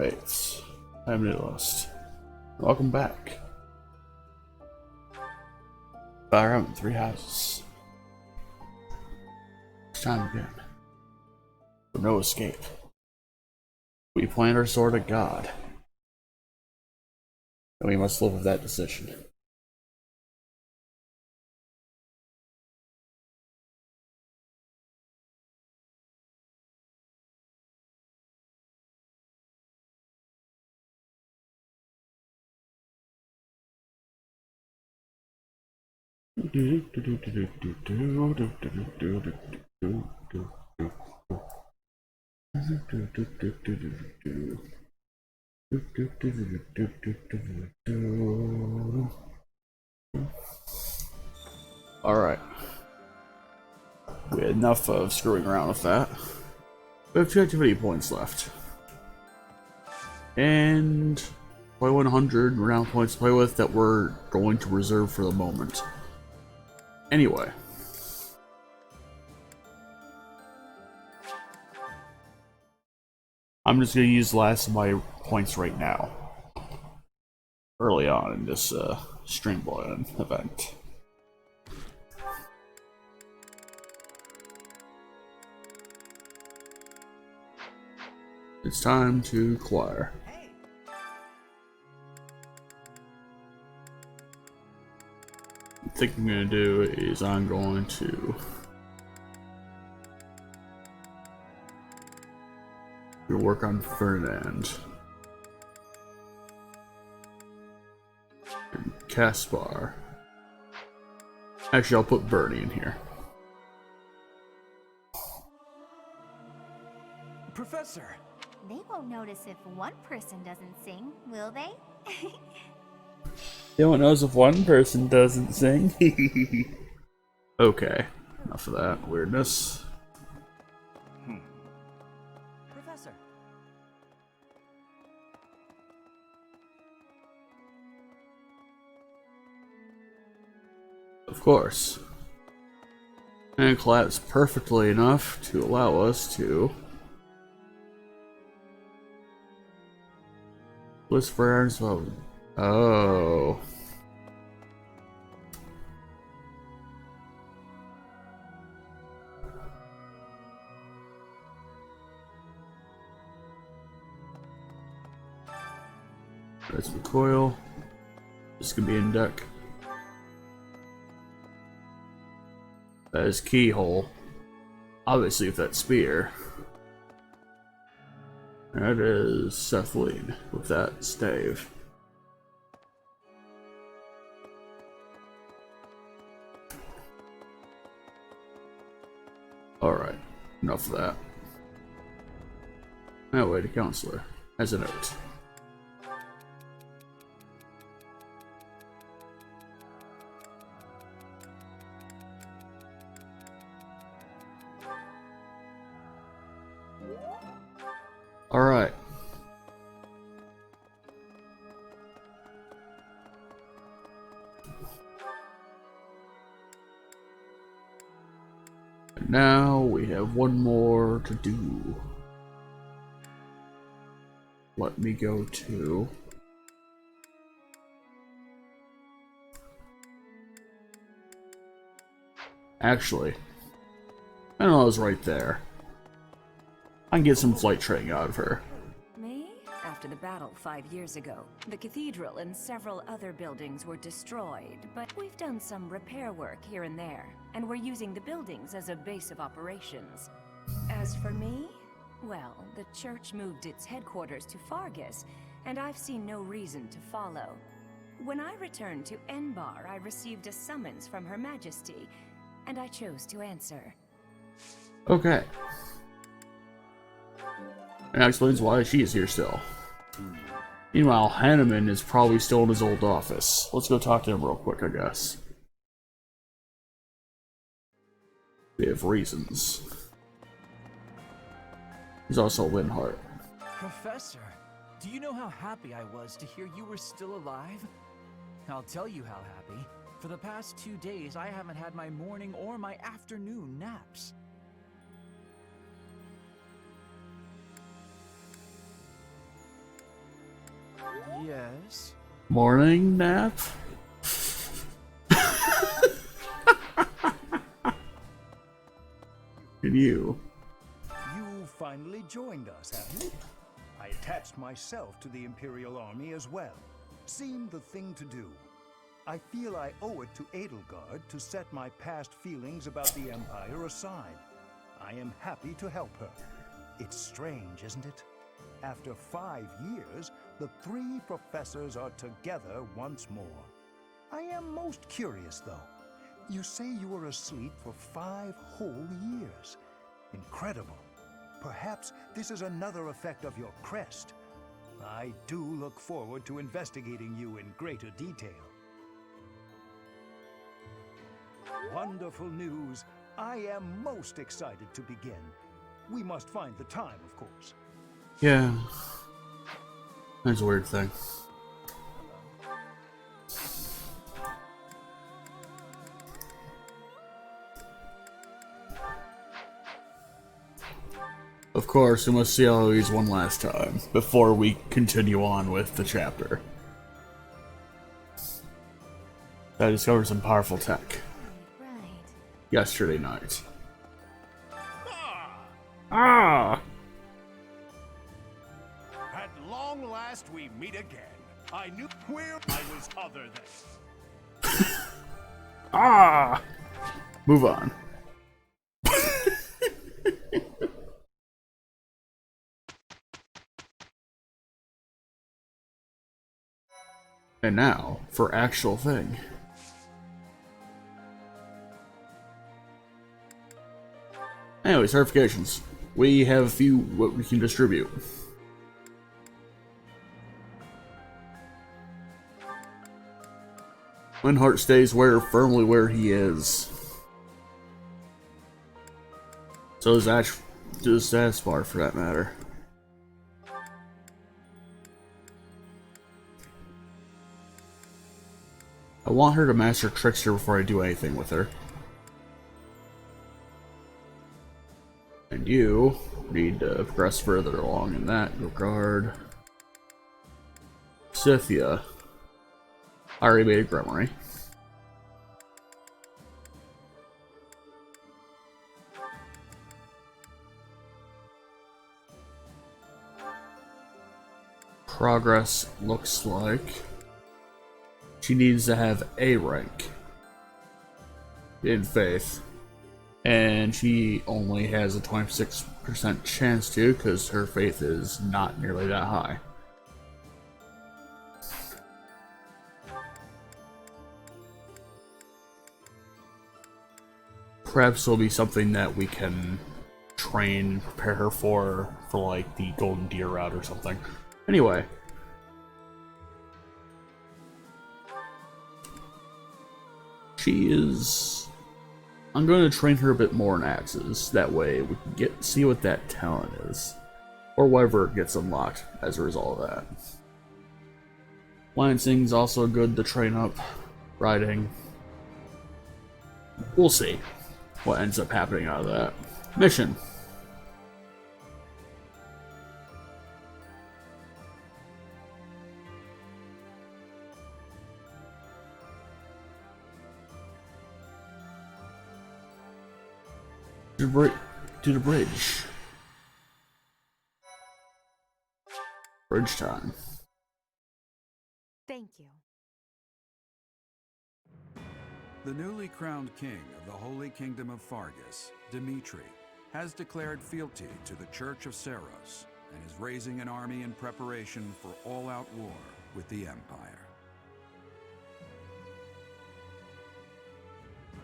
Right. I'm new list. Welcome back. Fire out in 3 houses. It's time again. For no escape. We plant our sword at God. And we must live with that decision. Alright. We had enough of screwing around with that. We have 2 activity points left. And 100 round points to play with that we're going to reserve for the moment. Anyway. I'm just going to use the last of my points right now. Early on in this Streamboy event. It's time to acquire. I think I'm going to do is I'm going to work on Ferdinand. And Caspar. Actually, I'll put Bernie in here. Professor! They won't notice if one person doesn't sing, will they? No one knows if one person doesn't sing. Okay, enough of that weirdness. Professor! Of course. And it collapsed perfectly enough to allow us to whisper Aaron's vote. Oh. That's recoil. This could be in deck. That is keyhole. Obviously, if that's spear. That is Cephaline with that stave. Alright, enough of that. Now wait, a counselor as a note. Alright. Now we have one more to do. Let me go to actually, I know I was right there. I can get some flight training out of her. Me? After the battle 5 years ago, the cathedral and several other buildings were destroyed, but we've done some repair work here and there, and we're using the buildings as a base of operations. As for me, well, the church moved its headquarters to Fargus, and I've seen no reason to follow. When I returned to Enbar, I received a summons from Her Majesty, and I chose to answer. Okay. And that explains why she is here still. Meanwhile, Hanneman is probably still in his old office. Let's go talk to him real quick, I guess. We have reasons. He's also Linhart. Professor, do you know how happy I was to hear you were still alive? I'll tell you how happy. For the past 2 days, I haven't had my morning or my afternoon naps. Yes? Morning nap? And you? You finally joined us, have you? I attached myself to the Imperial Army as well. Seemed the thing to do. I feel I owe it to Edelgard to set my past feelings about the Empire aside. I am happy to help her. It's strange, isn't it? After 5 years, the 3 professors are together once more. I am most curious, though. You say you were asleep for 5 whole years. Incredible. Perhaps this is another effect of your crest. I do look forward to investigating you in greater detail. Wonderful news. I am most excited to begin. We must find the time, of course. Yeah. That's a weird thing. Of course, we must see Eloise one last time before we continue on with the chapter. I discovered some powerful tech Right. yesterday night. Ah! At long last we meet again. I knew where I was other than. Ah! Move on. And now, for actual thing. Anyway, certifications. We have a few what we can distribute. Linhart stays firmly where he is. So does the status bar, for that matter. I want her to master Trickster before I do anything with her. And you need to progress further along in that regard. Scythia. I already made a Grimoire. Progress looks like she needs to have a rank in Faith. And she only has a 26% chance to, because her faith is not nearly that high. Perhaps it'll be something that we can train, prepare her for like the Golden Deer route or something. Anyway. She is... I'm going to train her a bit more in axes. That way we can see what that talent is. Or whatever gets unlocked as a result of that. Lancing's also good to train up. Riding. We'll see what ends up happening out of that. Mission. To the bridge. Bridge time. Thank you. The newly crowned king of the Holy Kingdom of Fargus, Dimitri, has declared fealty to the Church of Seros and is raising an army in preparation for all-out war with the Empire.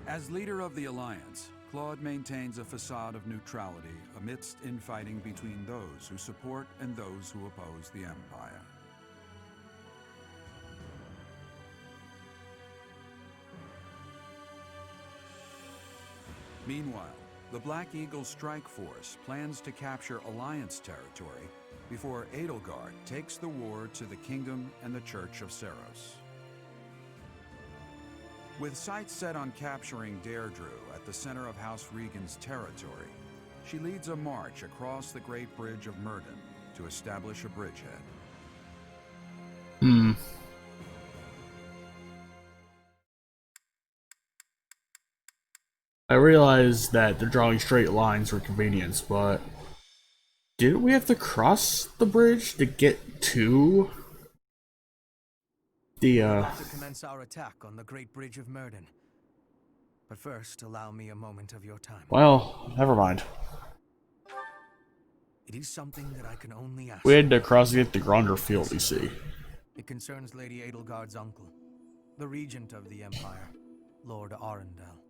As leader of the Alliance, Claude maintains a facade of neutrality amidst infighting between those who support and those who oppose the Empire. Meanwhile, the Black Eagle Strike Force plans to capture Alliance territory before Edelgard takes the war to the Kingdom and the Church of Seros. With sights set on capturing Deirdre at the center of House Regan's territory, she leads a march across the Great Bridge of Myrddin to establish a bridgehead. Hmm. I realized that they're drawing straight lines for convenience, but didn't we have to cross the bridge to get to the, We're about to commence our attack on the Great Bridge of Murden. But first, allow me a moment of your time. well, never mind. It is something that I can only ask. We had to cross to get the Gronder field, you see. It concerns Lady Edelgard's uncle, the regent of the Empire, Lord Arundel.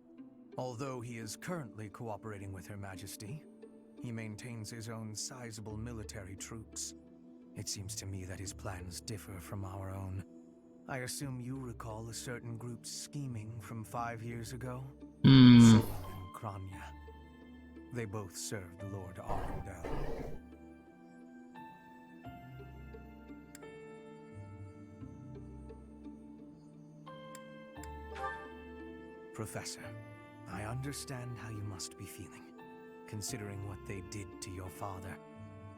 Although he is currently cooperating with Her Majesty, he maintains his own sizable military troops. It seems to me that his plans differ from our own. I assume you recall a certain group's scheming from 5 years ago? Hmm. Solar and Kranya. They both served Lord Arundel. Professor, I understand how you must be feeling, considering what they did to your father.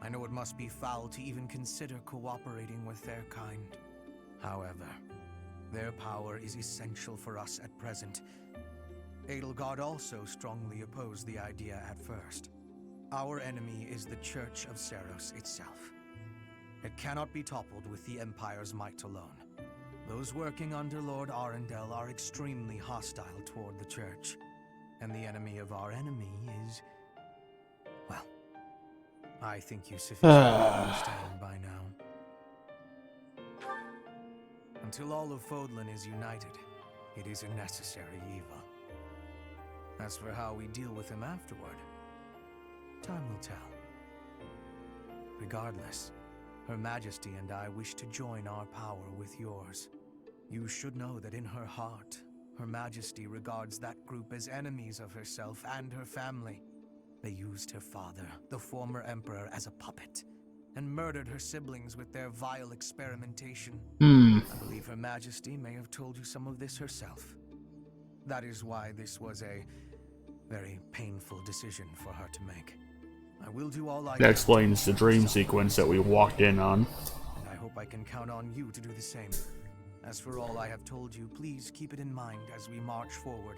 I know it must be foul to even consider cooperating with their kind. However, their power is essential for us at present. Edelgard also strongly opposed the idea at first. Our enemy is the Church of Seros itself. It cannot be toppled with the Empire's might alone. Those working under Lord Arundel are extremely hostile toward the Church. And the enemy of our enemy is... well, I think you sufficiently understand by now. Until all of Fodlan is united, it is a necessary evil. As for how we deal with him afterward, time will tell. Regardless, Her Majesty and I wish to join our power with yours. You should know that in her heart, Her Majesty regards that group as enemies of herself and her family. They used her father, the former emperor, as a puppet, and murdered her siblings with their vile experimentation. I believe Her Majesty may have told you some of this herself. That is why this was a very painful decision for her to make. I will do all I can. That explains the dream sequence that we walked in on. And I hope I can count on you to do the same. As for all I have told you, please keep it in mind as we march forward.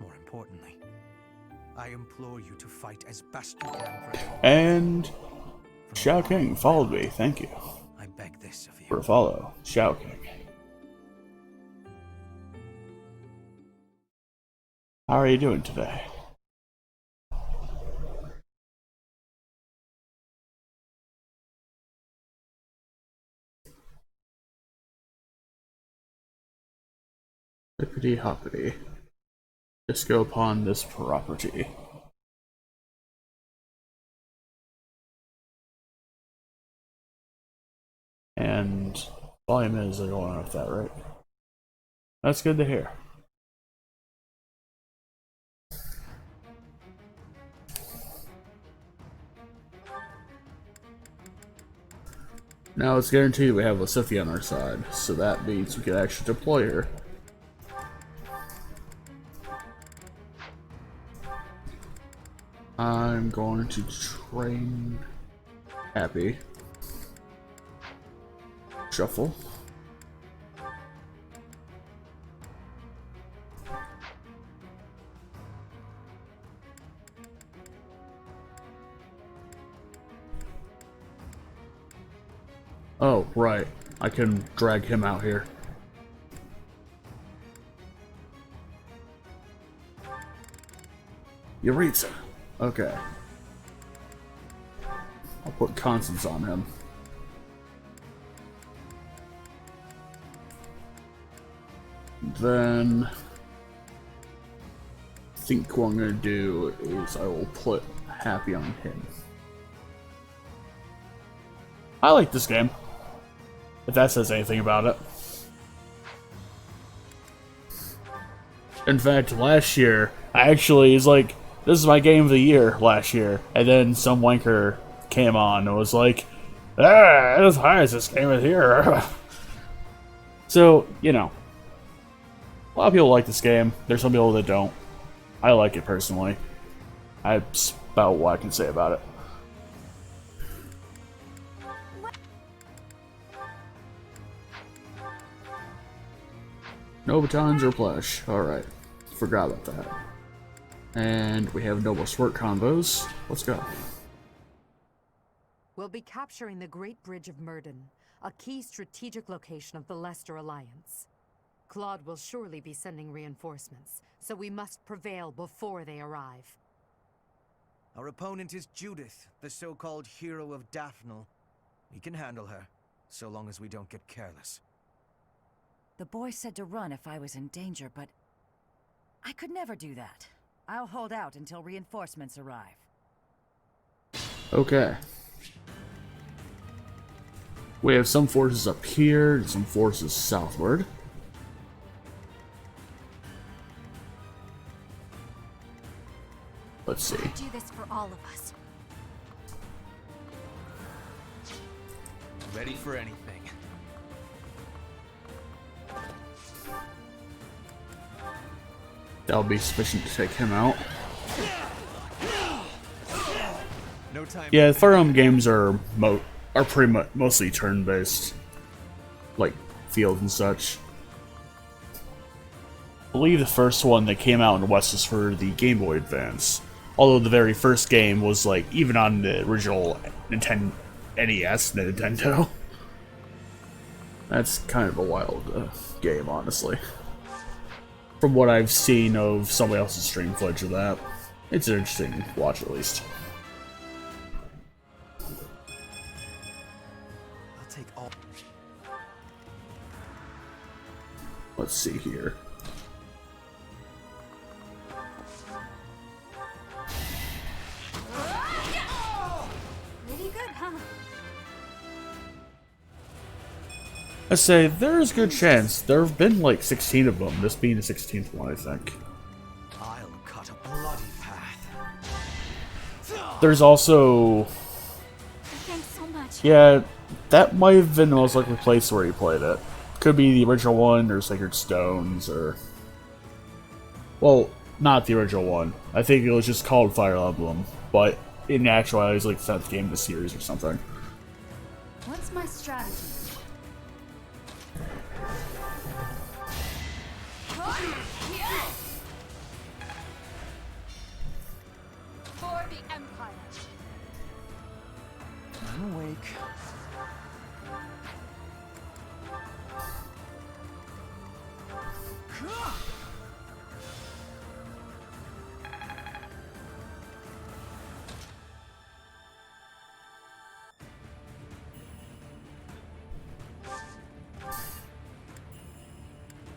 More importantly, I implore you to fight as best you can for everyone. And Shao King followed me, thank you. I beg this of you. For a follow, Shao King. How are you doing today? Hippity hoppity. Just go upon this property. And volume is going off that, right? That's good to hear. Now it's guaranteed we have Lasithia on our side, so that means we can actually deploy her. I'm going to train Happy. Shuffle. Oh, right. I can drag him out here. Yaritza. Okay. I'll put Constance on him. Then I think what I'm gonna do is I will put Happy on him. I like this game, if that says anything about it. In fact, last year, I actually was like, this is my game of the year last year, and then some wanker came on and was like, as high as this game of the year. So, you know, a lot of people like this game. There's some people that don't. I like it personally. That's about what I can say about it. No batons or flesh. Alright. Forgot about that. And we have double sword combos. Let's go. We'll be capturing the Great Bridge of Murden, a key strategic location of the Leicester Alliance. Claude will surely be sending reinforcements, so we must prevail before they arrive. Our opponent is Judith, the so-called hero of Daphnel. We can handle her, so long as we don't get careless. The boy said to run if I was in danger, but I could never do that. I'll hold out until reinforcements arrive. Okay. We have some forces up here and some forces southward. Let's see. Do this for all of us. Ready for anything. That'll be sufficient to take him out. No time. Yeah, the Fire Emblem games are pretty much mostly turn-based, like field and such. I believe the first one that came out in the West was for the Game Boy Advance. Although the very first game was like even on the original NES, Nintendo. That's kind of a wild game, honestly. From what I've seen of somebody else's stream footage of that, it's interesting to watch at least. I'll take all. Let's see here. Pretty good, huh? I say there's a good chance. There have been like 16 of them, this being the 16th one, I think. I'll cut a bloody path. There's also... Thanks so much. Yeah, that might have been the most likely place where he played it. Could be the original one, or Sacred Stones, or... Well, not the original one. I think it was just called Fire Emblem, but in actuality it was like the 7th game of the series or something. What's my strategy? For the Empire! I'm awake.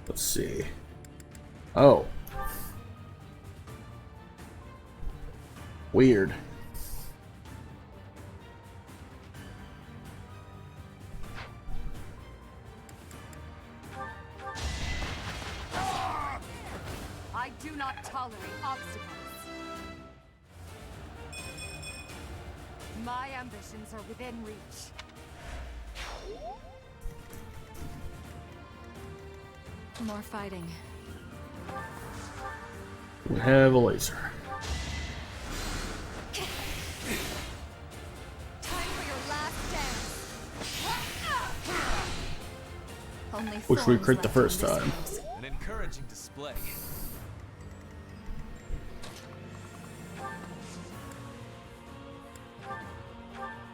Let's see. Oh. Weird. I do not tolerate obstacles. My ambitions are within reach. More fighting. We have a laser. Time for your last dance. Only Which we thorns crit the left on first this time. rose. An encouraging display.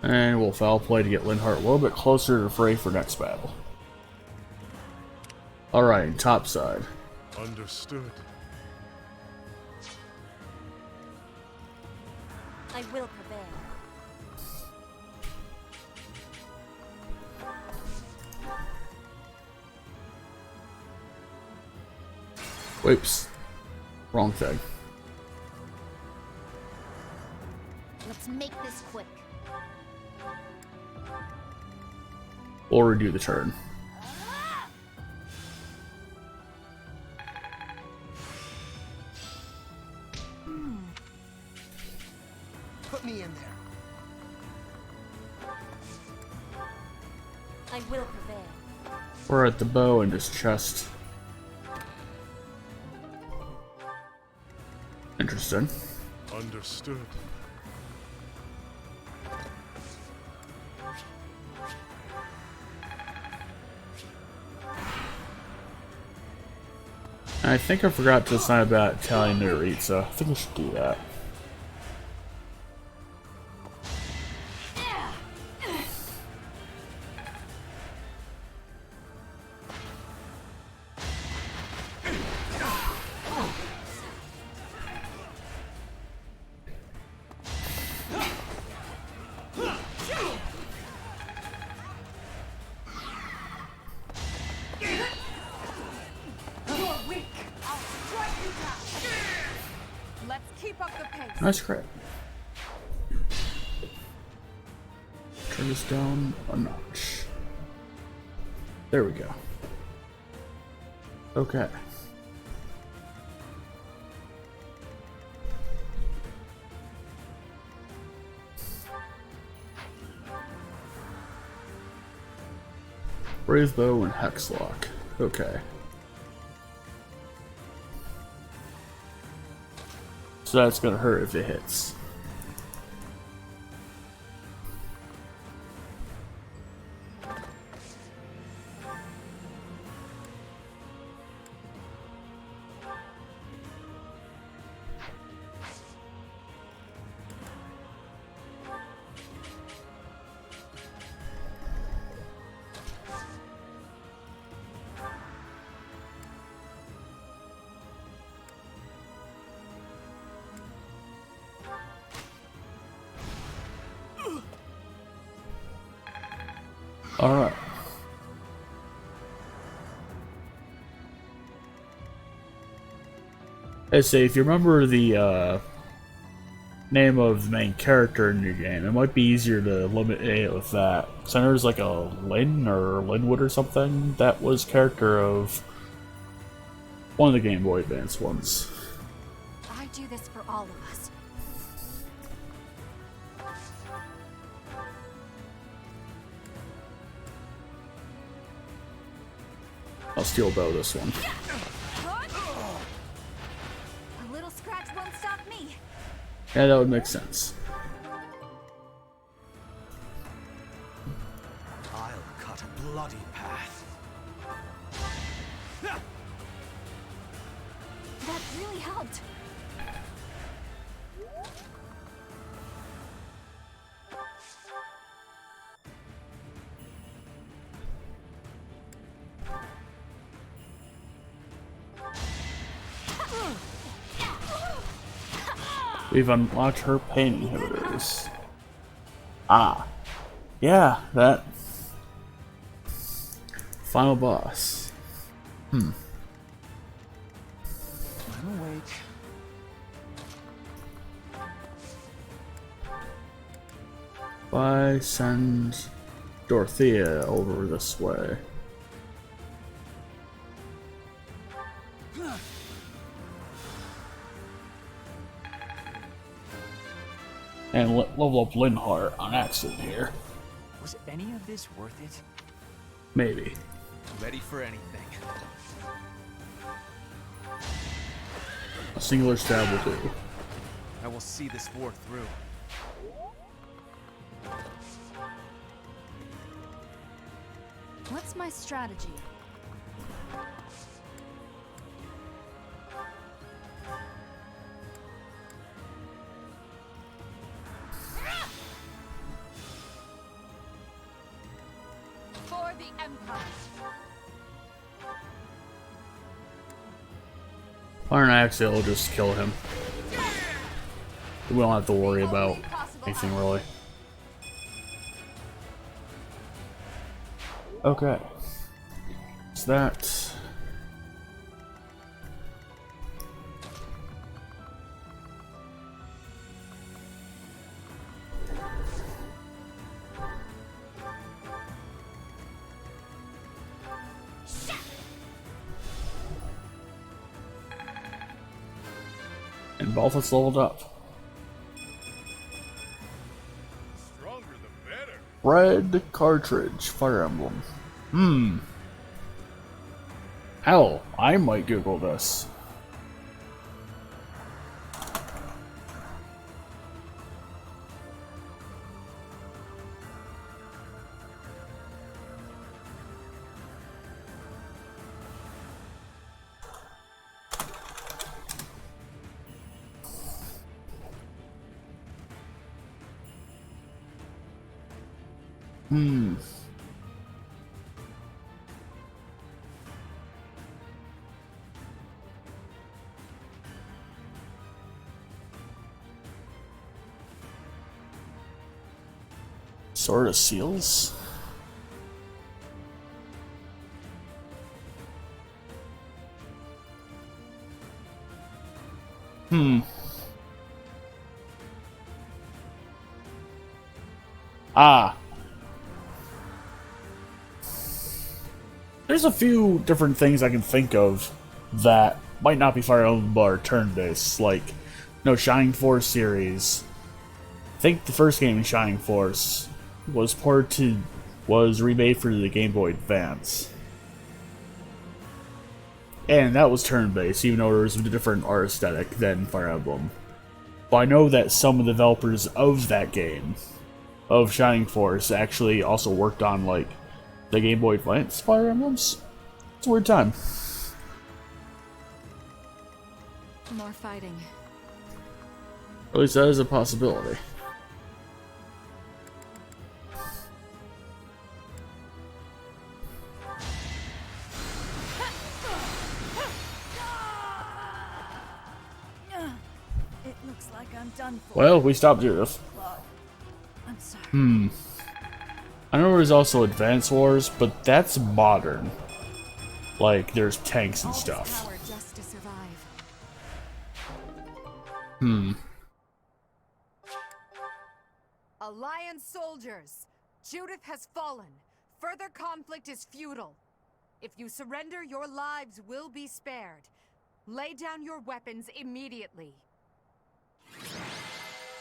And we'll foul play to get Linhardt a little bit closer to the fray for next battle. Alright, top side. Understood. I will prevail. Whoops. Wrong thing. Let's make this quick. We'll redo the turn. Put me in there. I will prevail. We're at the bow and his chest. Interesting. Understood. I think I forgot to sign about Italian Margherita. I think I should do that. Nice crit. Turn this down a notch. There we go. Okay. Brave Bow and Hexlock. Okay. So that's gonna hurt if it hits. Alright. Let's say, if you remember the name of the main character in your game, it might be easier to eliminate it with that. So I know there's like a Lynn or Linwood or something that was character of one of the Game Boy Advance ones. I do this for all of us. I'll steel bow this one. A little scratch won't stop me. Yeah, that would make sense. I'll cut a bloody path. That really helped. We've unlocked her pain inhibitors. Ah. Yeah, that. Final boss. I'm awake. If I send Dorothea over this way. And level up Linhart on accident here. Was any of this worth it? Maybe. Ready for anything. A singular stab will do. I will see this war through. What's my strategy? For the Empire. Fire and accident will just kill him. We don't have to worry about anything really. Okay. So that. And Balthus leveled up. Stronger the better. Red cartridge, Fire Emblem. Hell, I might Google this. Hmm. Sword of Seals? Hmm. Ah. There's a few different things I can think of that might not be Fire Emblem but are turn-based, like, no, Shining Force series. I think the first game in Shining Force was remade for the Game Boy Advance. And that was turn-based, even though there was a different art aesthetic than Fire Emblem. But I know that some of the developers of that game, of Shining Force, actually also worked on, like, the Game Boy Advance Fire Emblems. It's a weird time. More fighting. At least that is a possibility. It looks like I'm done for. Well, we stopped Judith. I'm sorry. I know there's also Advance Wars, but that's modern. Like, there's tanks and stuff. Power just to survive. Alliance soldiers! Judith has fallen. Further conflict is futile. If you surrender, your lives will be spared. Lay down your weapons immediately.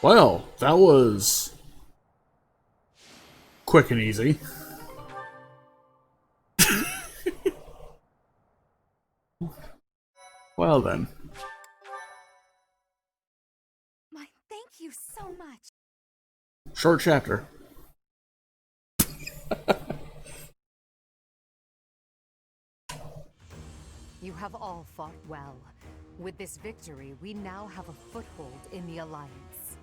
Well, that was quick and easy. Well then. My thank you so much. Short chapter. You have all fought well. With this victory, we now have a foothold in the Alliance.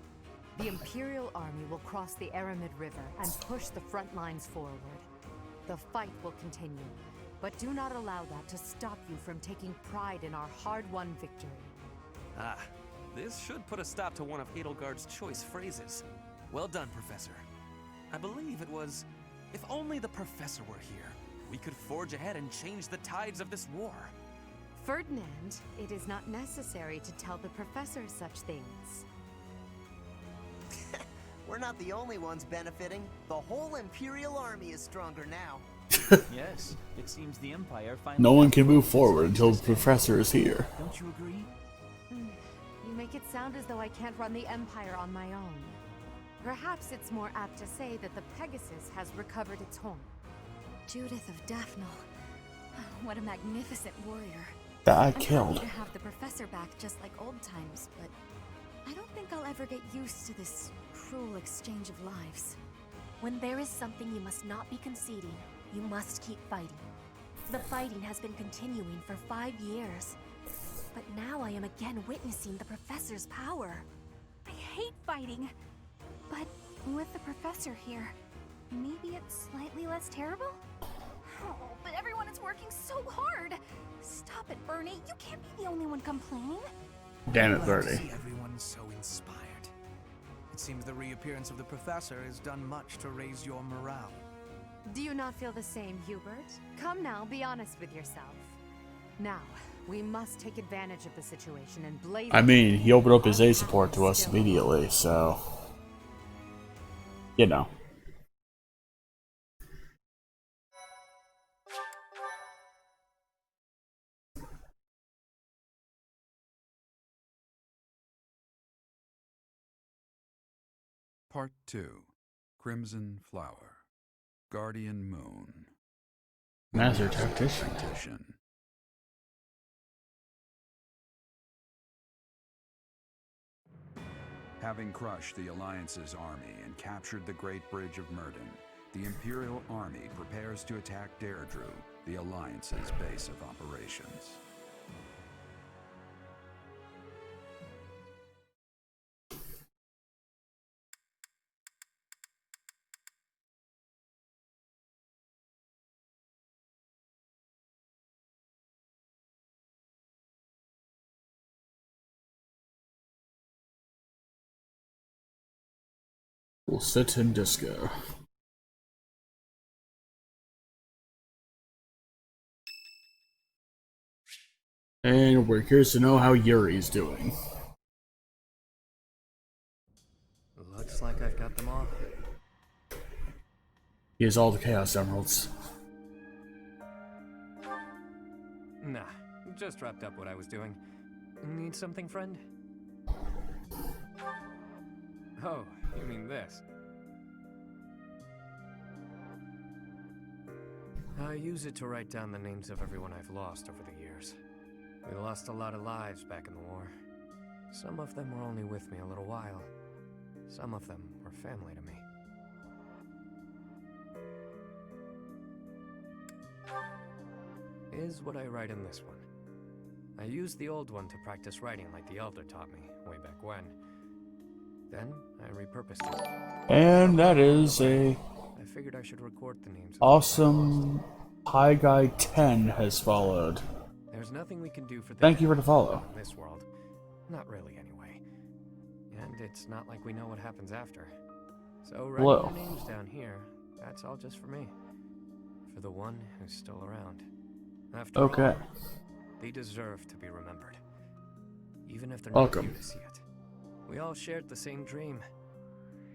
The Imperial Army will cross the Aramid River and push the front lines forward. The fight will continue, but do not allow that to stop you from taking pride in our hard-won victory. Ah, this should put a stop to one of Edelgard's choice phrases. Well done, Professor. I believe it was, if only the Professor were here, we could forge ahead and change the tides of this war. Ferdinand, it is not necessary to tell the Professor such things. We're not the only ones benefiting. The whole Imperial Army is stronger now. Yes, it seems the Empire finally... No one can move forward until the Professor is here. Don't you agree? You make it sound as though I can't run the Empire on my own. Perhaps it's more apt to say that the Pegasus has recovered its home. Judith of Daphne. What a magnificent warrior. That I I'm killed. happy to have the professor back just like old times, but I don't think I'll ever get used to this cruel exchange of lives. When there is something you must not be conceding, you must keep fighting. The fighting has been continuing for 5 years, but now I am again witnessing the professor's power. I hate fighting, but with the professor here, maybe it's slightly less terrible? Oh, but everyone is working so hard! Stop it, Bernie. You can't be the only one complaining. Damn it, Glad to Bertie. see everyone so inspired. It seems the reappearance of the professor has done much to raise your morale. Do you not feel the same, Hubert? Come now, be honest with yourself. Now, we must take advantage of the situation and blaze... I mean, he opened up his A support to us immediately, so... You know. Part 2. Crimson Flower. Guardian Moon. Master Tactician. Tactician. Having crushed the Alliance's army and captured the Great Bridge of Murden, the Imperial Army prepares to attack Deirdre, the Alliance's base of operations. We'll sit in disco. And we're curious to know how Yuri's doing. Looks like I've got them all. He has all the Chaos Emeralds. Nah, just wrapped up what I was doing. Need something, friend? Oh, you mean this? I use it to write down the names of everyone I've lost over the years. We lost a lot of lives back in the war. Some of them were only with me a little while. Some of them were family to me. Is what I write in this one. I used the old one to practice writing like the Elder taught me way back when. Then I repurposed it. And that is a I figured I should record the names. awesome High Guy 10 has followed. There's nothing we can do for them. Thank you for the follow. In this world. Not really anyway. And it's not like we know what happens after. So writing their names down here, that's all just for me. For the one who's still around. After all, they deserve to be remembered. Even if they're not here to see it. We all shared the same dream.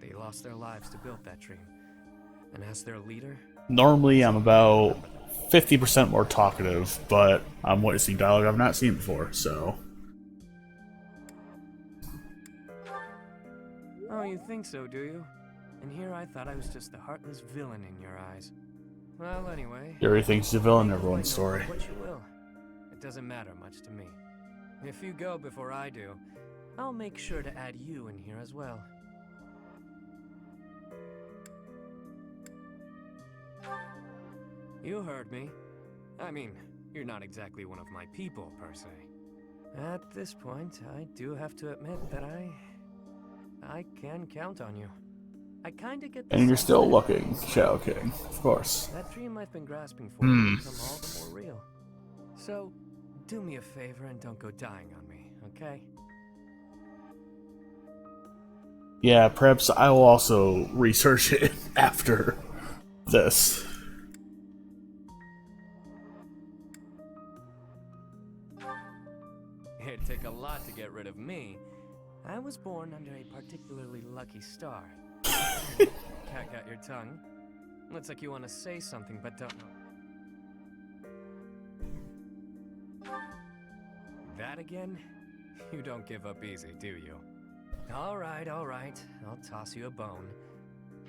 They lost their lives to build that dream. And as their leader... Normally I'm about 50% more talkative, but I'm witnessing dialogue I've not seen before, so... Oh, you think so, do you? And here I thought I was just the heartless villain in your eyes. Well, anyway... Yuri thinks he's a villain in everyone's story. What you will. It doesn't matter much to me. If you go before I do, I'll make sure to add you in here as well. You heard me. I mean, you're not exactly one of my people, per se. At this point, I do have to admit that I can count on you. I kinda get the And you're sense still that looking, Shadow King, of course. that dream I've been grasping for will become all the more real. So, do me a favor and don't go dying on me, okay? Yeah, perhaps I will also research it after this. It'd take a lot to get rid of me. I was born under a particularly lucky star. Cat got your tongue. Looks like you want to say something, but don't know. That again? You don't give up easy, do you? Alright, alright. I'll toss you a bone.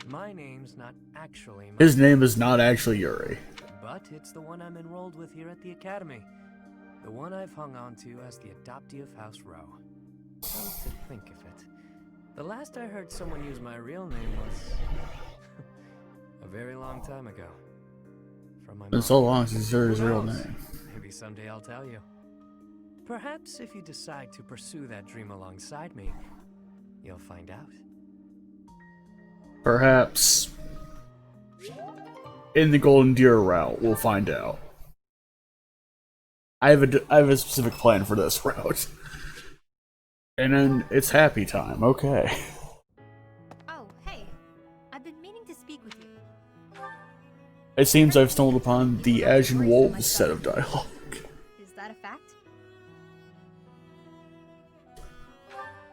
My name's not actually... His name is not actually Yuri. But it's the one I'm enrolled with here at the Academy. The one I've hung on to as the adoptee of House Row. Come to think of it, the last I heard someone use my real name was... a very long time ago. From my mom. It's so long since he's heard his real name. Maybe someday I'll tell you. Perhaps if you decide to pursue that dream alongside me, you'll find out. Perhaps in the Golden Deer route, we'll find out. I have a specific plan for this route. And then it's happy time, okay. Oh, hey. I've been meaning to speak with you. It seems I've stumbled upon the Asian Wolves set of dialogue. Is that a fact?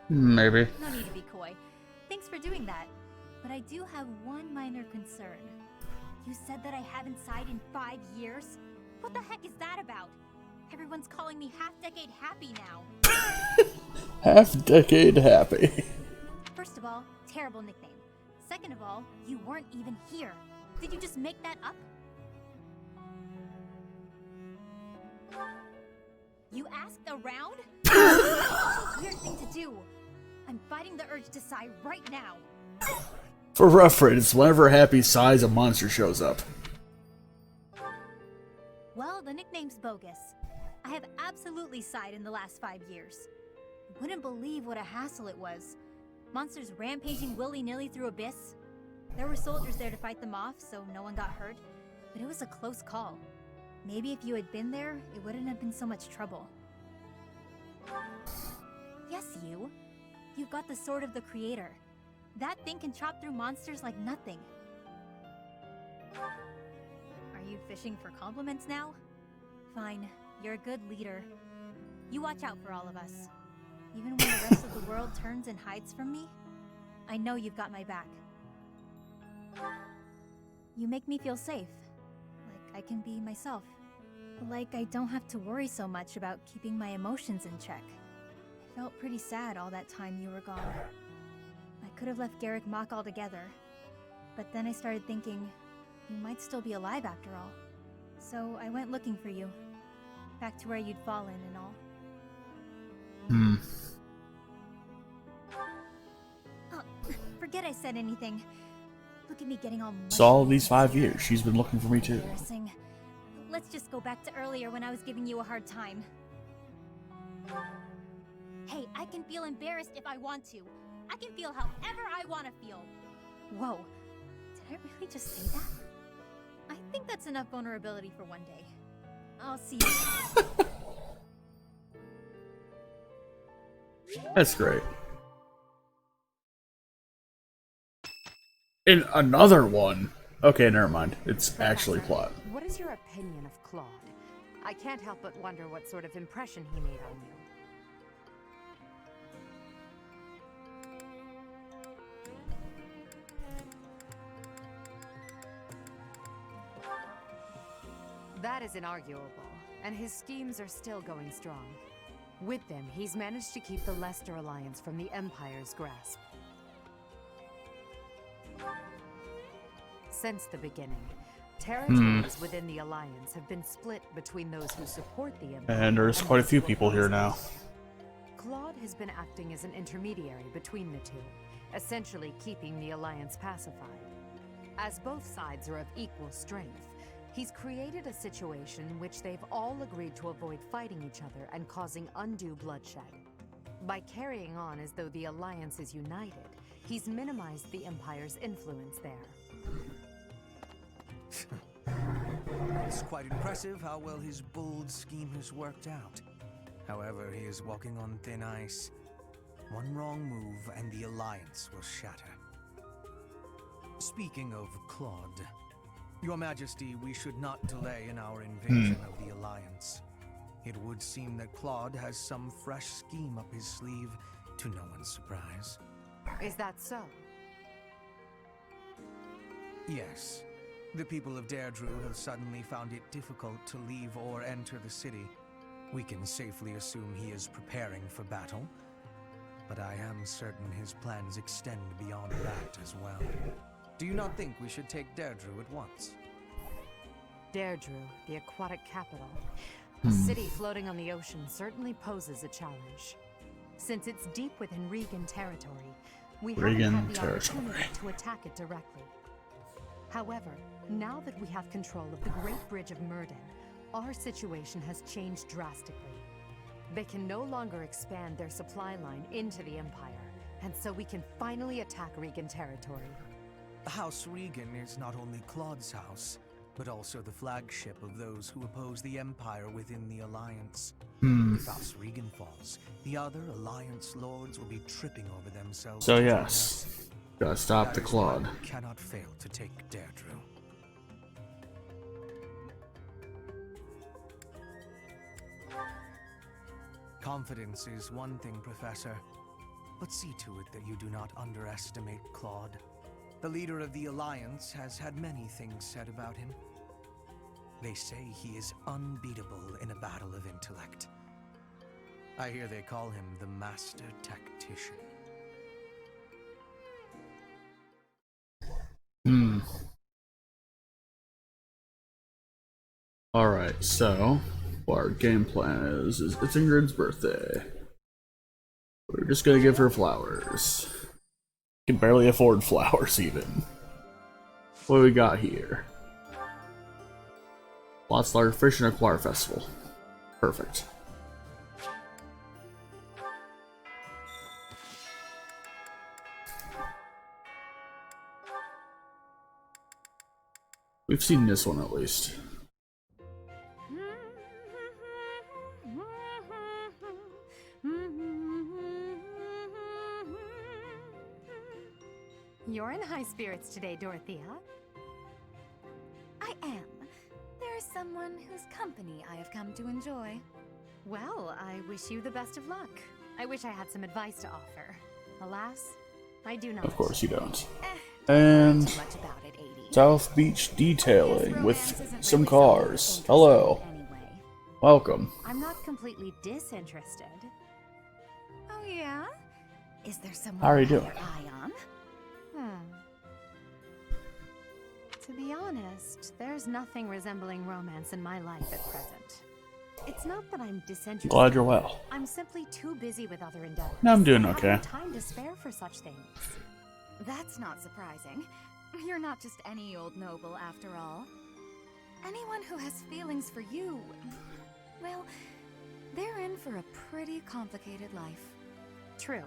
Maybe. No need to be coy. Thanks for doing that. But I do have one minor concern. You said that I haven't sighed in 5 years? What the heck is that about? Everyone's calling me half-decade happy now. Half-decade happy. First of all, terrible nickname. Second of all, you weren't even here. Did you just make that up? You asked around? That's a weird thing to do. I'm fighting the urge to sigh right now. For reference, whenever Happy sighs, a monster shows up. Well, the nickname's bogus. I have absolutely sighed in the last 5 years. You wouldn't believe what a hassle it was. Monsters rampaging willy-nilly through Abyss. There were soldiers there to fight them off, so no one got hurt. But it was a close call. Maybe if you had been there, it wouldn't have been so much trouble. Yes, you. You've got the Sword of the Creator. That thing can chop through monsters like nothing. Are you fishing for compliments now? Fine, you're a good leader. You watch out for all of us. Even when the rest of the world turns and hides from me, I know you've got my back. You make me feel safe. Like I can be myself. Like I don't have to worry so much about keeping my emotions in check. I felt pretty sad all that time you were gone. I could have left Garrick Mach altogether. But then I started thinking, you might still be alive after all. So I went looking for you. Back to where you'd fallen and all. Oh, forget I said anything. Look at me getting all mushy. So all these 5 years, she's been looking for me too. Embarrassing. Let's just go back to earlier when I was giving you a hard time. Hey, I can feel embarrassed if I want to. I can feel however I want to feel. Whoa, did I really just say that? I think that's enough vulnerability for one day. I'll see you. That's great. In another one. Okay, never mind. It's actually plot. What is your opinion of Claude? I can't help but wonder what sort of impression he made on you. That is inarguable, and his schemes are still going strong. With them, he's managed to keep the Leicester Alliance from the Empire's grasp. Since the beginning, territories within the Alliance have been split between those who support the Empire And there's quite a few people here now. Claude has been acting as an intermediary between the two, essentially keeping the Alliance pacified. As both sides are of equal strength, he's created a situation in which they've all agreed to avoid fighting each other and causing undue bloodshed. By carrying on as though the Alliance is united, he's minimized the Empire's influence there. It's quite impressive how well his bold scheme has worked out. However, he is walking on thin ice. One wrong move and the Alliance will shatter. Speaking of Claude, Your Majesty, we should not delay in our invasion of the Alliance. It would seem that Claude has some fresh scheme up his sleeve, to no one's surprise. Is that so? Yes. The people of Deirdre have suddenly found it difficult to leave or enter the city. We can safely assume he is preparing for battle, but I am certain his plans extend beyond that as well. Do you not think we should take Deirdre at once? Deirdre, the aquatic capital. A city floating on the ocean certainly poses a challenge. Since it's deep within Regan territory, we haven't had the opportunity to attack it directly. However, now that we have control of the Great Bridge of Myrden, our situation has changed drastically. They can no longer expand their supply line into the Empire, and so we can finally attack Regan territory. House Regan is not only Claude's house, but also the flagship of those who oppose the Empire within the Alliance. If House Regan falls, the other Alliance lords will be tripping over themselves. So yes, gotta stop the Claude. We cannot fail to take Deirdre. Confidence is one thing, Professor, but see to it that you do not underestimate Claude. The leader of the Alliance has had many things said about him. They say he is unbeatable in a battle of intellect. I hear they call him the Master Tactician. Alright, so what our game plan is it's Ingrid's birthday. We're just gonna give her flowers. Can barely afford flowers even. What do we got here? Lots Large Fish and Aquatic Festival. Perfect. We've seen this one at least. You're in high spirits today, Dorothea. I am. There is someone whose company I have come to enjoy. Well, I wish you the best of luck. I wish I had some advice to offer. Alas, I do not. Of course you don't. And Much about it, 80. South Beach Detailing with some cars. Hello. Welcome. I'm not completely disinterested. Oh yeah? Is there someone How are you you doing? have your eye on? To be honest, there's nothing resembling romance in my life at present. It's not that I'm disinterested. Glad you're well. I'm simply too busy with other endeavors. No, I'm doing I okay. haven't time to spare for such things. That's not surprising. You're not just any old noble, after all. Anyone who has feelings for you, well, they're in for a pretty complicated life. True.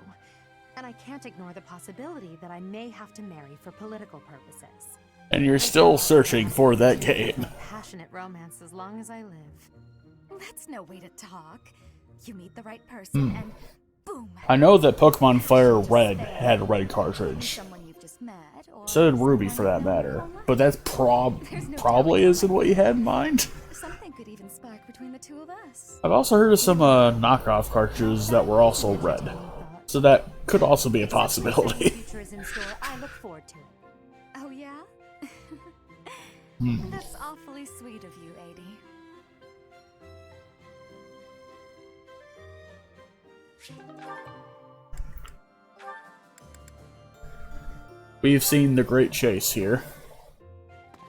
And I can't ignore the possibility that I may have to marry for political purposes. And you're still searching for that game. Passionate romance as long as I live. That's no way to talk. You meet the right person and boom. I know that Pokemon Fire Red had a red cartridge. Someone you've just met, or So did Ruby for that matter. But that's probably isn't what you had in mind. something could even spark between the two of us. I've also heard of some knockoff cartridges that were also red. So that could also be a possibility. Future is in store. I look forward to it. Oh yeah? That's awfully sweet of you, Adi. We've seen the Great Chase here.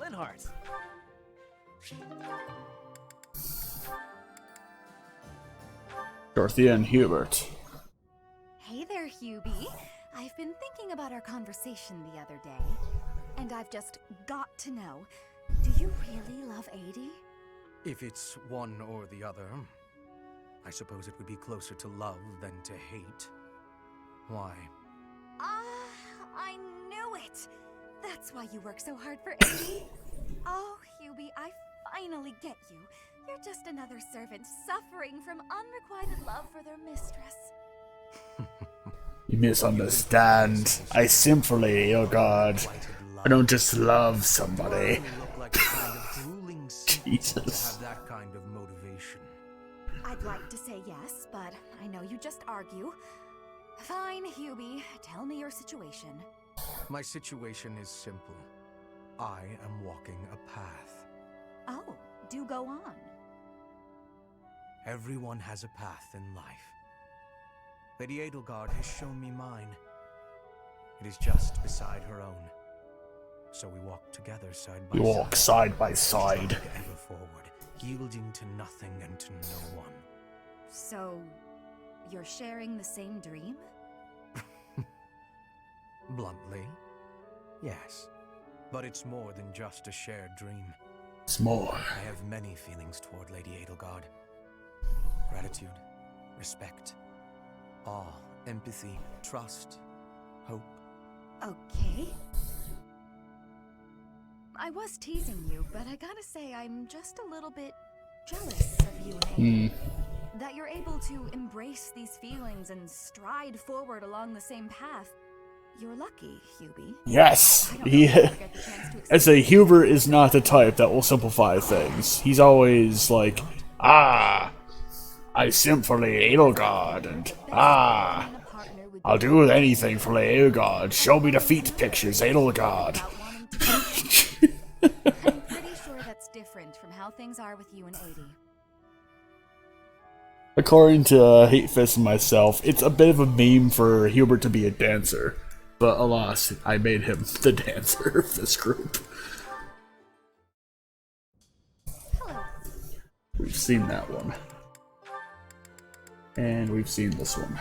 Linhardt. Dorothea and Hubert. Hey there, Hubie. I've been thinking about our conversation the other day, and I've just got to know, do you really love Adi? If it's one or the other, I suppose it would be closer to love than to hate. Why? I knew it! That's why you work so hard for Adi. Oh, Hubie, I finally get you. You're just another servant suffering from unrequited love for their mistress. You misunderstand. I simply, oh god, I don't just love somebody. Jesus. That kind of motivation. I'd like to say yes, but I know you just argue. Fine, Hubie, tell me your situation. My situation is simple. I am walking a path. Oh, do go on. Everyone has a path in life. Lady Edelgard has shown me mine. It is just beside her own. So we walk together side by We side. walk side by side. Ever forward, yielding to nothing and to no one. So, you're sharing the same dream? Bluntly, yes. But it's more than just a shared dream. It's more. I have many feelings toward Lady Edelgard. Gratitude, respect, awe, empathy, trust, hope. Okay. I was teasing you, but I gotta say I'm just a little bit jealous of you and Adi. That you're able to embrace these feelings and stride forward along the same path. You're lucky, Hubie. Yes! As a Hubert is not the type that will simplify things. He's always like, I simp for Lady Edelgard, and I'll do anything for Lady Edelgard. Show me the feet pictures, Edelgard. I'm pretty sure that's different from how things are with you and Adi. According to Hate Fist and myself, it's a bit of a meme for Hubert to be a dancer. But alas, I made him the dancer of this group. Hello. We've seen that one. And we've seen this one.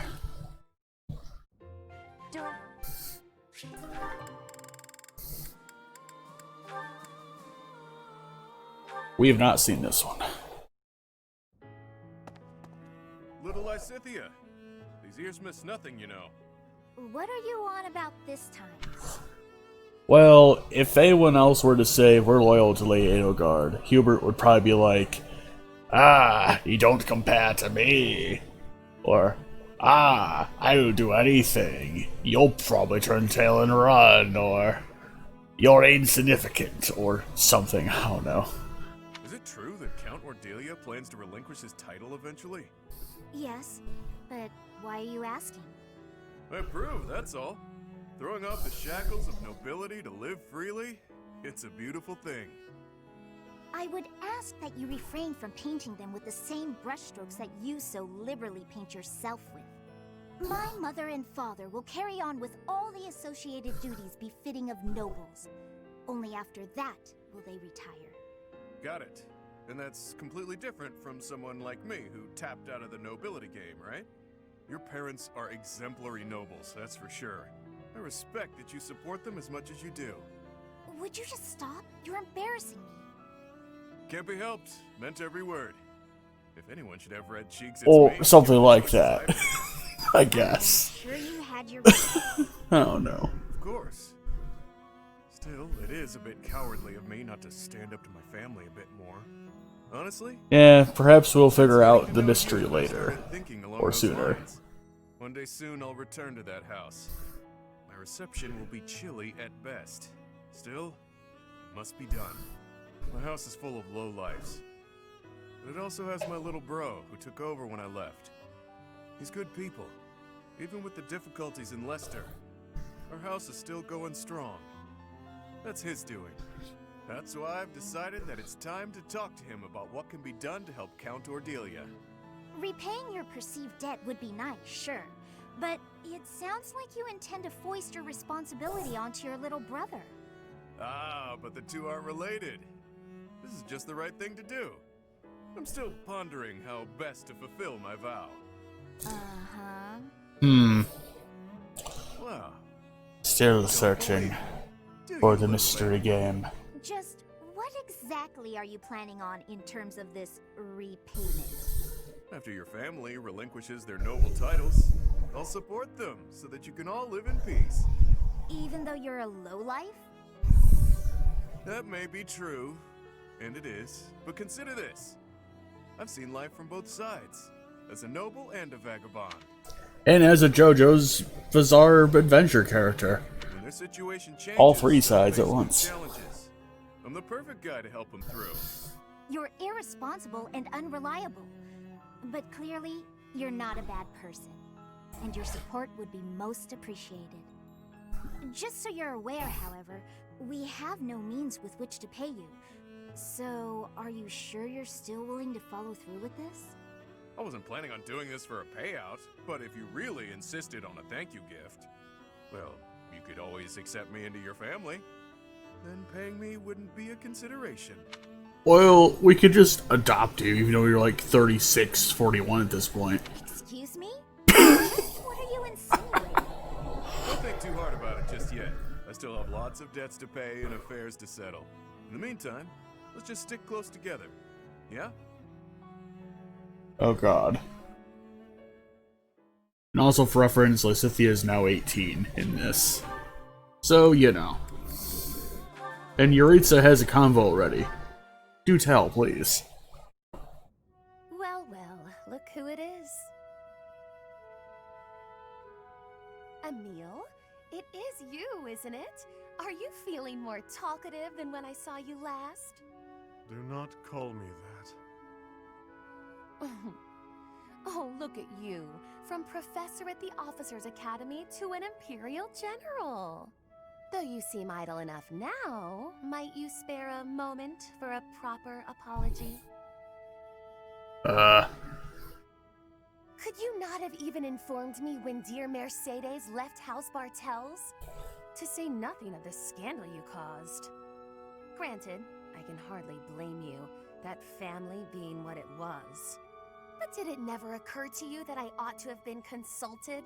We have not seen this one. Little Lysithia. These ears miss nothing, you know. What are you on about this time? Well, if anyone else were to say we're loyal to Lady Edelgard, Hubert would probably be like, you don't compare to me. Or, Ah, I don't do anything. You'll probably turn tail and run, or you're insignificant, or something, I don't know. Is it true that Count Cordelia plans to relinquish his title eventually? Yes, but why are you asking? I approve, that's all. Throwing off the shackles of nobility to live freely, it's a beautiful thing. I would ask that you refrain from painting them with the same brushstrokes that you so liberally paint yourself with. My mother and father will carry on with all the associated duties befitting of nobles. Only after that will they retire. Got it. And that's completely different from someone like me who tapped out of the nobility game, right? Your parents are exemplary nobles, that's for sure. I respect that you support them as much as you do. Would you just stop? You're embarrassing me. Can't be helped. Meant every word. If anyone should have red cheeks, it's Or me. something like that. I guess. Sure you had your I don't know. Of course. Still, it is a bit cowardly of me not to stand up to my family a bit more. Honestly? Yeah, perhaps we'll figure out the mystery later. Or sooner. One day soon I'll return to that house. My reception will be chilly at best. Still, it must be done. My house is full of lowlifes. But it also has my little bro, who took over when I left. He's good people. Even with the difficulties in Leicester, our house is still going strong. That's his doing. That's why I've decided that it's time to talk to him about what can be done to help Count Cordelia. Repaying your perceived debt would be nice, sure. But it sounds like you intend to foist your responsibility onto your little brother. Ah, but the two aren't related. This is just the right thing to do. I'm still pondering how best to fulfill my vow. Well, Still searching for the mystery game. Just what exactly are you planning on in terms of this repayment? after your family relinquishes their noble titles, I'll support them so that you can all live in peace. Even though you're a lowlife? That may be true, and it is, but consider this. I've seen life from both sides, as a noble and a vagabond. And as a JoJo's Bizarre Adventure character. When their situation changes, all three sides at once. Challenges. I'm the perfect guy to help them through. You're irresponsible and unreliable. But clearly, you're not a bad person. And your support would be most appreciated. Just so you're aware, however, we have no means with which to pay you. So, are you sure you're still willing to follow through with this? I wasn't planning on doing this for a payout, but if you really insisted on a thank you gift, well, you could always accept me into your family. Then paying me wouldn't be a consideration. Well, we could just adopt you, even though you're like 36, 41 at this point. Excuse me? What are you insinuating? Don't think too hard about it just yet. I still have lots of debts to pay and affairs to settle. In the meantime, let's just stick close together. Yeah? Oh god. And also for reference, Lysithea is now 18 in this. So, you know. And Yuritsa has a convo already. Do tell, please. Well, well, look who it is. Emile, it is you, isn't it? Are you feeling more talkative than when I saw you last? Do not call me that. Oh, look at you. From professor at the Officers' Academy to an Imperial General. Though you seem idle enough now, might you spare a moment for a proper apology? Could you not have even informed me when dear Mercedes left House Bartels? To say nothing of the scandal you caused. Granted, I can hardly blame you, that family being what it was. But did it never occur to you that I ought to have been consulted?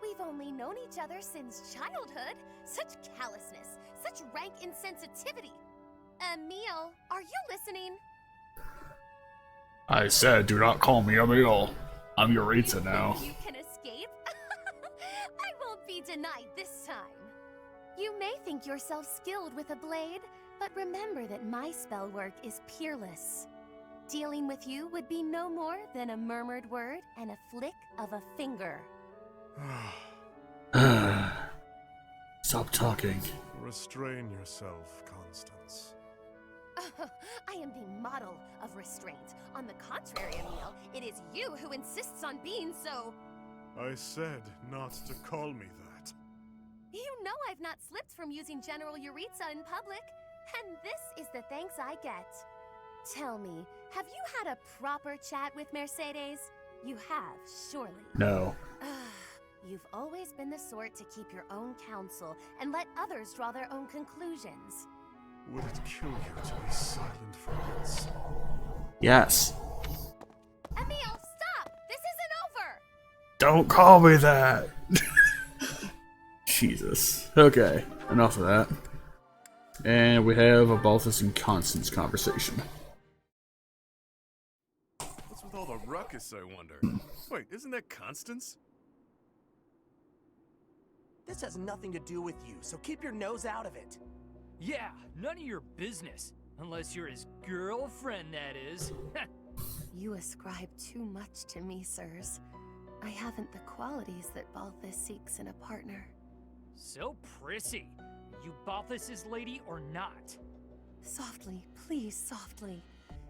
We've only known each other since childhood. Such callousness, such rank insensitivity. Emile, are you listening? I said, do not call me Emile. I'm Yuritsa now. You can escape? I won't be denied this time. You may think yourself skilled with a blade, but remember that my spell work is peerless. dealing with you would be no more than a murmured word and a flick of a finger. Stop talking. Restrain yourself, Constance. I am the model of restraint. On the contrary, Emil, it is you who insists on being so. I said not to call me that. You know I've not slipped from using General Yuritsa in public, and this is the thanks I get. Tell me, have you had a proper chat with Mercedes? You have, surely. No. You've always been the sort to keep your own counsel and let others draw their own conclusions. Would it kill you to be silent for once? Yes. Emil, stop! This isn't over! Don't call me that! Jesus. Okay, enough of that. And we have a Balthus and Constance conversation. What's with all the ruckus, I wonder? Wait, isn't that Constance? This has nothing to do with you, so keep your nose out of it. Yeah, none of your business. Unless you're his girlfriend, that is. You ascribe too much to me, sirs. I haven't the qualities that Balthus seeks in a partner. So prissy. You Balthus's lady or not? Softly, please, softly.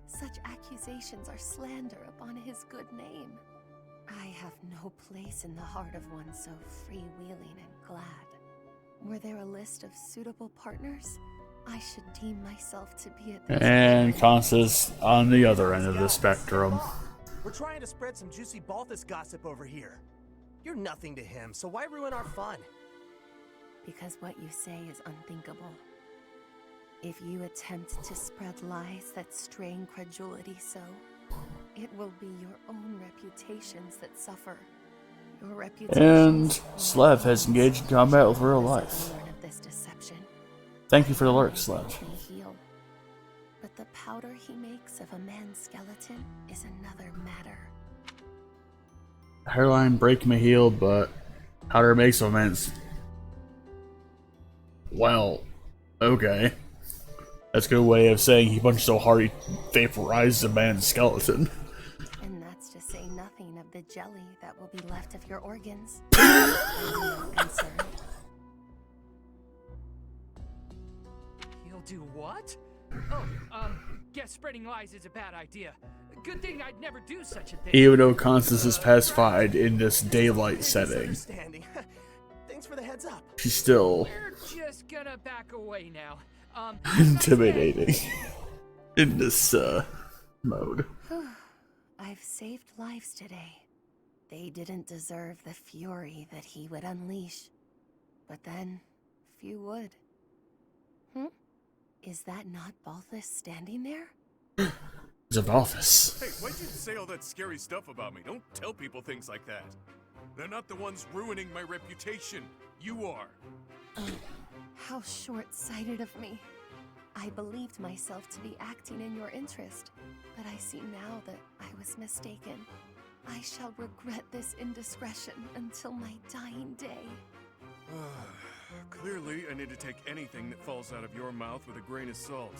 Such accusations are slander upon his good name. I have no place in the heart of one so freewheeling and glad. Were there a list of suitable partners? I should deem myself to be at this. And Constance on the other end of the spectrum. We're trying to spread some juicy Balthus gossip over here. You're nothing to him, so why ruin our fun? Because what you say is unthinkable. If you attempt to spread lies that strain credulity so, it will be your own reputations that suffer. Your reputation. And Slev has engaged in combat with real life. Thank you for the alert, Slev. But the powder he makes of a man's skeleton is another matter. Hairline break my heel, but powder makes a man's. Well, okay. That's a good way of saying he punched so hard he vaporized a man's skeleton. And that's to say nothing of the jelly that will be left of your organs. He'll do what? Oh, guess spreading lies is a bad idea. Good thing I'd never do such a thing. Even though Constance is pacified in this daylight setting, Thanks for the heads up. she's still We're just gonna back away now. intimidating in this mode. I've saved lives today. They didn't deserve the fury that he would unleash. But then, few would. Is that not Balthus standing there? It's a Balthus. Hey, why'd you say all that scary stuff about me? Don't tell people things like that. They're not the ones ruining my reputation. You are. How short-sighted of me. I believed myself to be acting in your interest, but I see now that I was mistaken. I shall regret this indiscretion until my dying day. Clearly, I need to take anything that falls out of your mouth with a grain of salt.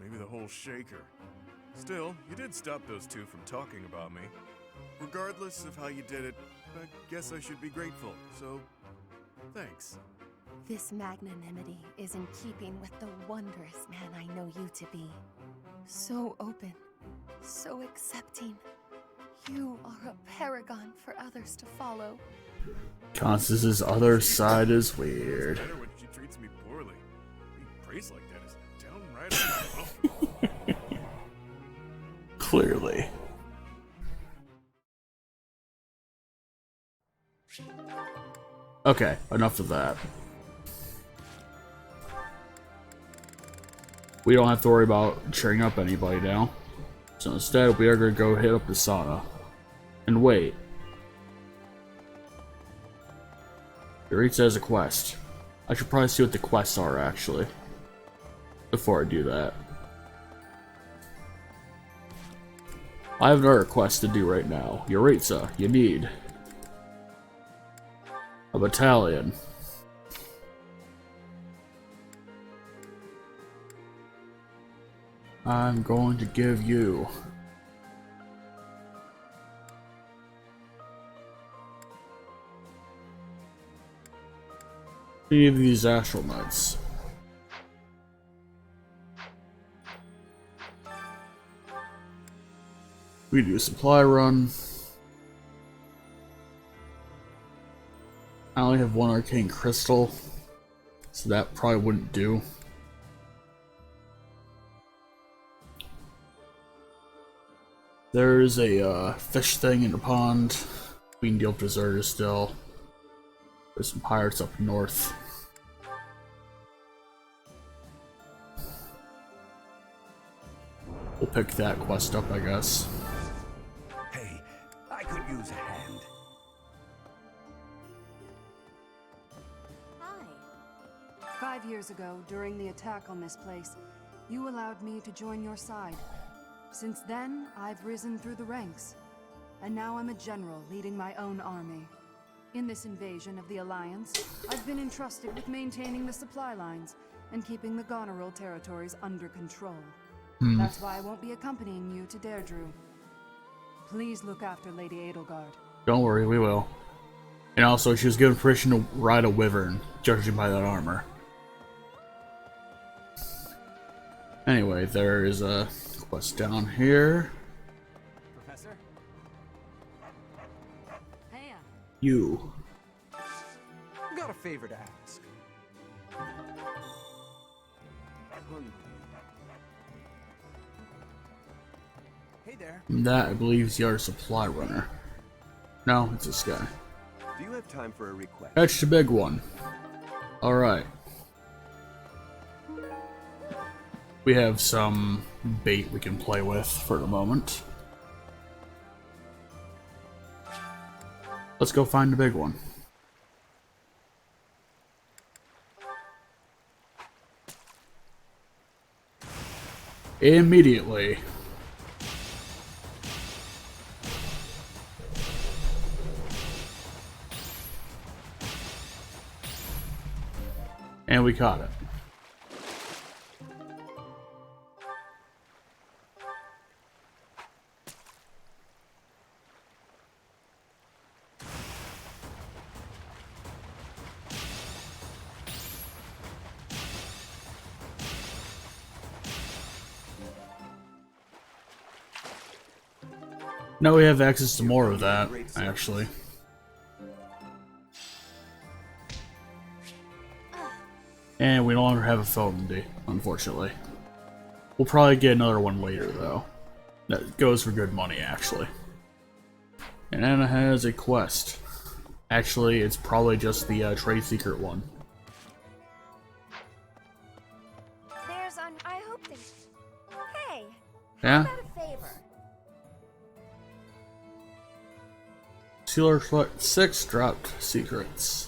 Maybe the whole shaker. Still, you did stop those two from talking about me. Regardless of how you did it, I guess I should be grateful, so thanks. This magnanimity is in keeping with the wondrous man I know you to be. So open, so accepting. You are a paragon for others to follow. Constance's other side is weird. It's better when she treats me poorly. Being praised like that is downright unhealthy. Clearly. Okay, enough of that. We don't have to worry about cheering up anybody now. So instead, we are going to go hit up the sauna. And wait. Yuritsa has a quest. I should probably see what the quests are, actually. Before I do that. I have another quest to do right now. Yuritsa, you need a battalion. I'm going to give you any of these astral nuts. We do a supply run. I only have one arcane crystal, so that probably wouldn't do. There's a fish thing in the pond. We can deal with deserters still. There's some pirates up north. We'll pick that quest up, I guess. Hey, I could use a hand. Hi. 5 years ago, during the attack on this place, you allowed me to join your side. Since then, I've risen through the ranks, and now I'm a general leading my own army. In this invasion of the Alliance, I've been entrusted with maintaining the supply lines and keeping the Goneril territories under control. That's why I won't be accompanying you to Deirdre. Please look after Lady Edelgard. Don't worry, we will. And also, she was given permission to ride a wyvern, judging by that armor. Anyway, there is a quest down here. Professor? Hey, You. Got a favor to ask. Hey there. That, I believe, is your supply runner. No, it's this guy. Do you have time for a request? Catch the big one. Alright. We have some bait we can play with for the moment. Let's go find the big one. Immediately. And we caught it. Now we have access to more of that, actually. And we no longer have a Feldendy, unfortunately. We'll probably get another one later, though. That goes for good money, actually. And Anna has a quest. Actually, it's probably just the trade secret one. There's on. I hope that. Hey. Yeah? How about a favor? Sealer Select 6 dropped secrets.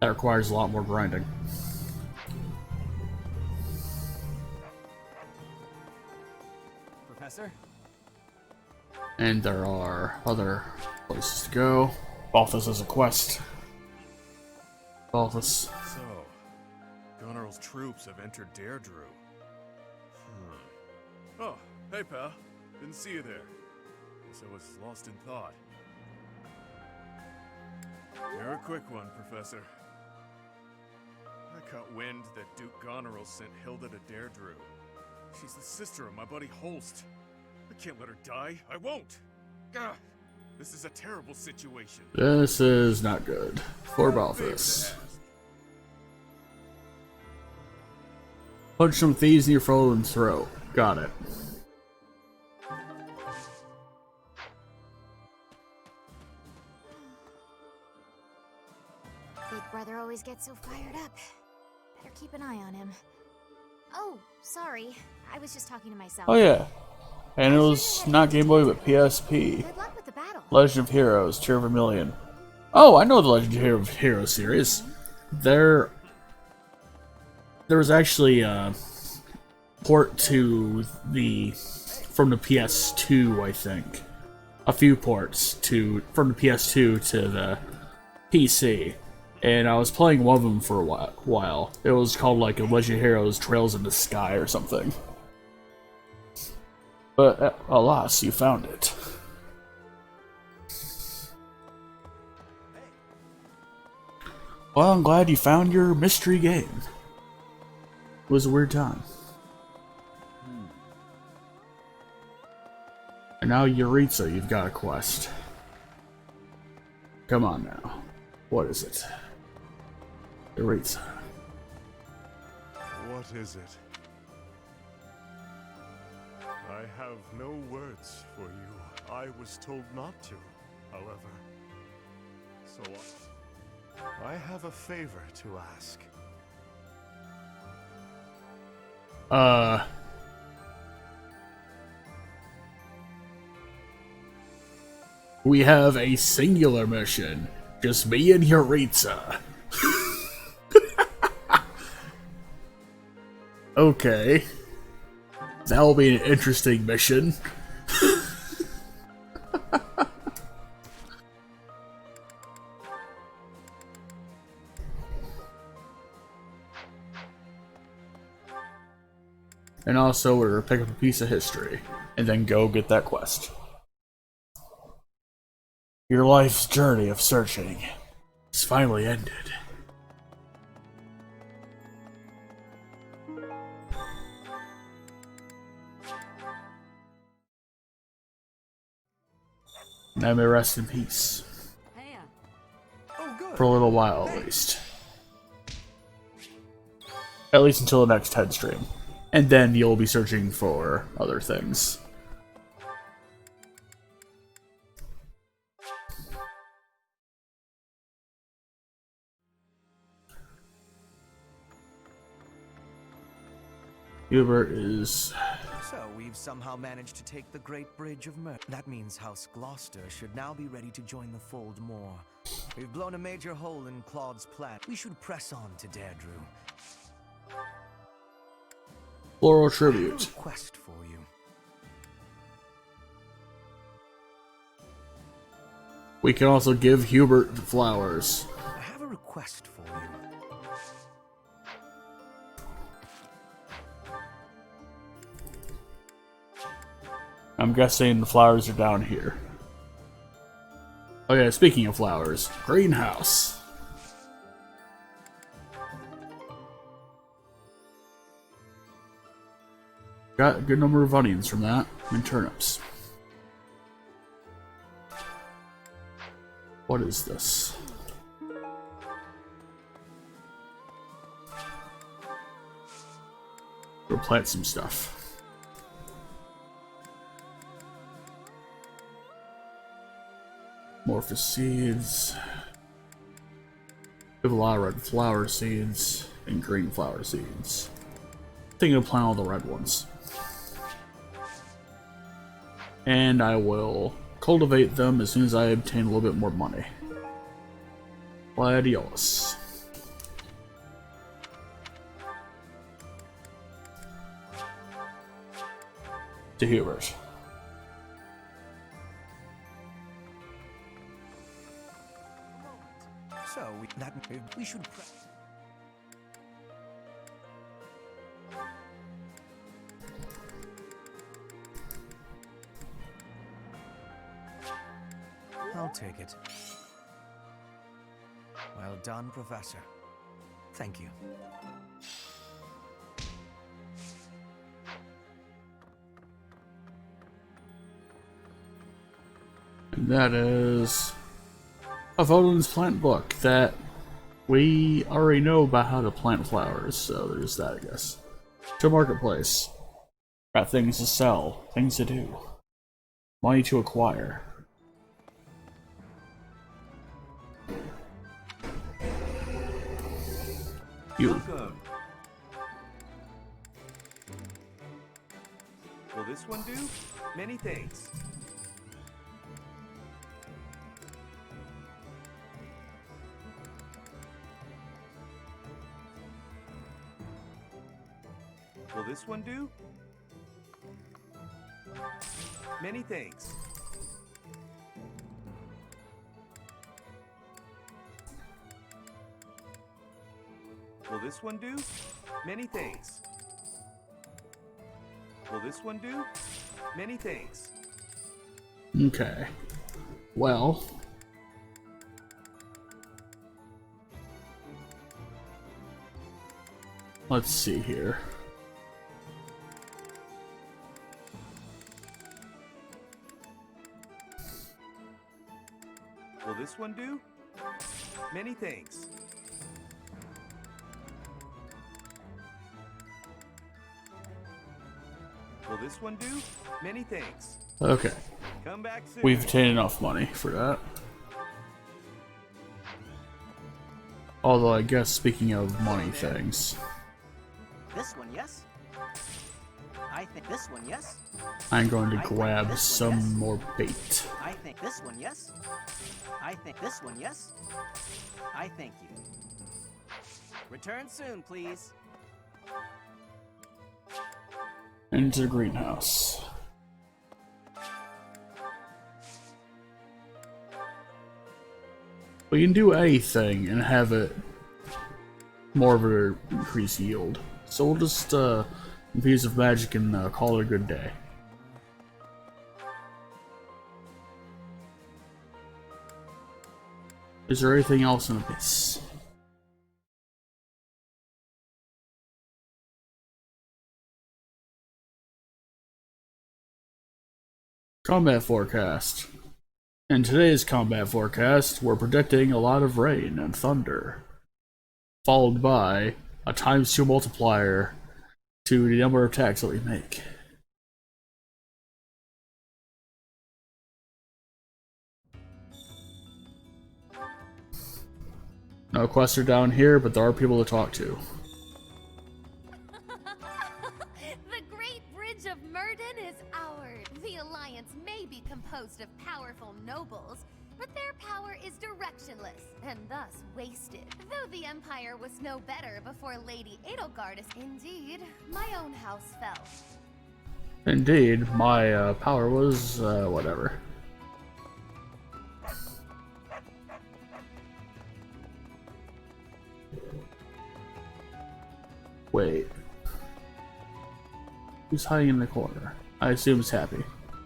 That requires a lot more grinding. Professor? And there are other places to go. Balthus has a quest. Balthus. So, Goneril's troops have entered Deirdre. Oh, hey pal. Didn't see you there. Guess I was lost in thought. You're a quick one, Professor. I caught wind that Duke Goneril sent Hilda to Deirdre. She's the sister of my buddy Holst. I can't let her die. I won't! Gah! This is a terrible situation. This is not good for Balthus. Punch some thieves in your frozen throat. Got it. Big brother always gets so fired up. Better keep an eye on him. Oh, sorry. I was just talking to myself. Oh yeah. And it was not Game Boy but PSP. Good luck with the battle. Legend of Heroes, Tier of a Million. Oh, I know the Legend of Heroes series. There was actually a port to from the PS2, I think. A few ports from the PS2 to the PC. and I was playing one of them for a while. It was called like Legend Heroes Trails in the Sky or something. But alas, you found it. Well, I'm glad you found your mystery game. It was a weird time. And now, Yuritsa, you've got a quest. Come on now. What is it? Yuritsa. What is it? I have no words for you. I was told not to, however. So I have a favor to ask. We have a singular mission. Just me and Yuritsa. Okay. That'll be an interesting mission. And also, we're gonna pick up a piece of history, and then go get that quest. Your life's journey of searching is finally ended. Now may rest in peace. For a little while, at least. At least until the next head stream. And then you'll be searching for other things. Hubert is... So we've somehow managed to take the Great Bridge of Mer. That means House Gloucester should now be ready to join the fold more. We've blown a major hole in Claude's plan. We should press on to Deirdre. Floral tribute. Request for you. We can also give Hubert flowers. I have a request for you. I'm guessing the flowers are down here. Oh yeah, speaking of flowers, greenhouse. Got a good number of onions from that, and turnips. What is this? We'll plant some stuff. Morphous seeds. We have a lot of red flower seeds and green flower seeds. I think I'll plant all the red ones. And I will cultivate them as soon as I obtain a little bit more money. Gladiolus. To Hubert. So we should. I'll take it. Well done, Professor. Thank you. And that is a Volan's plant book that we already know about how to plant flowers, so there's that, I guess. To marketplace. Got things to sell, things to do, money to acquire. You. Welcome. Will this one do? Many thanks. Will this one do? Many thanks. Will this one do? Many thanks. Will this one do? Many thanks. Okay. Well. Let's see here. Will this one do? Many thanks. Will this one do? Many thanks. Okay. Come back soon. We've obtained enough money for that. Although I guess speaking of money things, This one, yes? I think this one, yes? I'm going to grab some more bait. I think this one, yes? I think this one, yes? I thank you. Return soon, please. Into the greenhouse. We can do anything and have it more of an increased yield. So we'll just infuse of magic and call it a good day. Is there anything else in the base? Combat forecast. In today's combat forecast, we're predicting a lot of rain and thunder, followed by a ×2 multiplier to the number of attacks that we make. No quests are down here, but there are people to talk to. The Great Bridge of Murden is ours. The Alliance may be composed of powerful nobles, but their power is directionless and thus wasted. Though the Empire was no better before Lady Edelgard is indeed, my own house fell. Indeed, my power was whatever. Wait. Who's hiding in the corner? I assume it's Happy.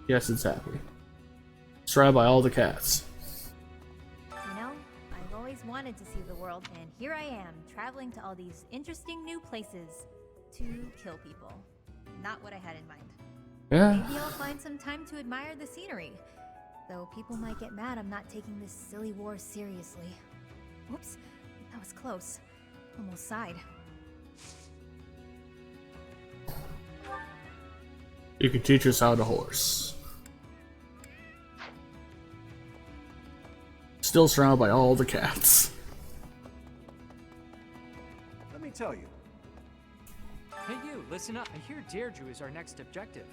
Yes, it's Happy. Surrounded by all the cats. You know, I've always wanted to see the world, and here I am, traveling to all these interesting new places to kill people. Not what I had in mind. Yeah. Maybe I'll find some time to admire the scenery. Though people might get mad I'm not taking this silly war seriously. Whoops, that was close. Almost sighed. You can teach us how to horse. Still surrounded by all the cats. Let me tell you. Hey you, listen up. I hear Deirdre is our next objective.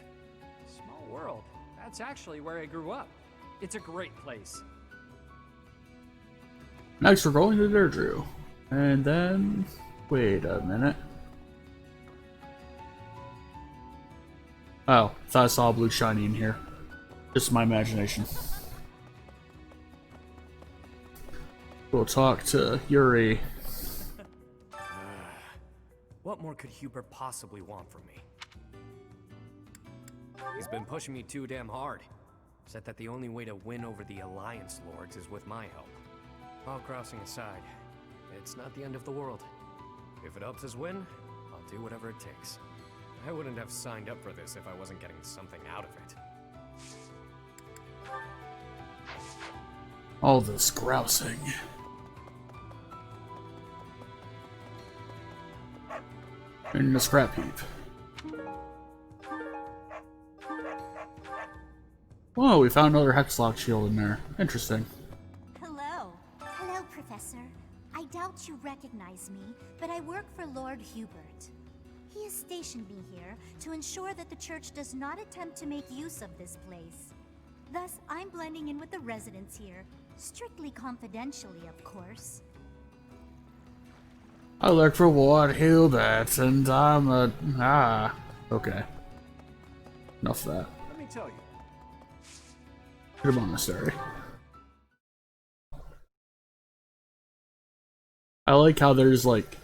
Small world. That's actually where I grew up. It's a great place. Next we're going to Deirdre. And then... wait a minute. Oh, thought I saw blue shiny in here. Just my imagination. We'll talk to Yuri. What more could Hubert possibly want from me? He's been pushing me too damn hard. Said that the only way to win over the Alliance Lords is with my help. All crossing aside, it's not the end of the world. If it helps us win, I'll do whatever it takes. I wouldn't have signed up for this if I wasn't getting something out of it. All this grousing. In the scrap heap. Whoa, we found another Hexlock shield in there. Interesting. Hello. Hello, Professor. I doubt you recognize me, but I work for Lord Hubert. He has stationed me here to ensure that the church does not attempt to make use of this place. Thus, I'm blending in with the residents here, strictly confidentially, of course. I work for Lord Hubert, and I'm a... okay. Enough of that. Let me tell you. To the monastery. I like how there's like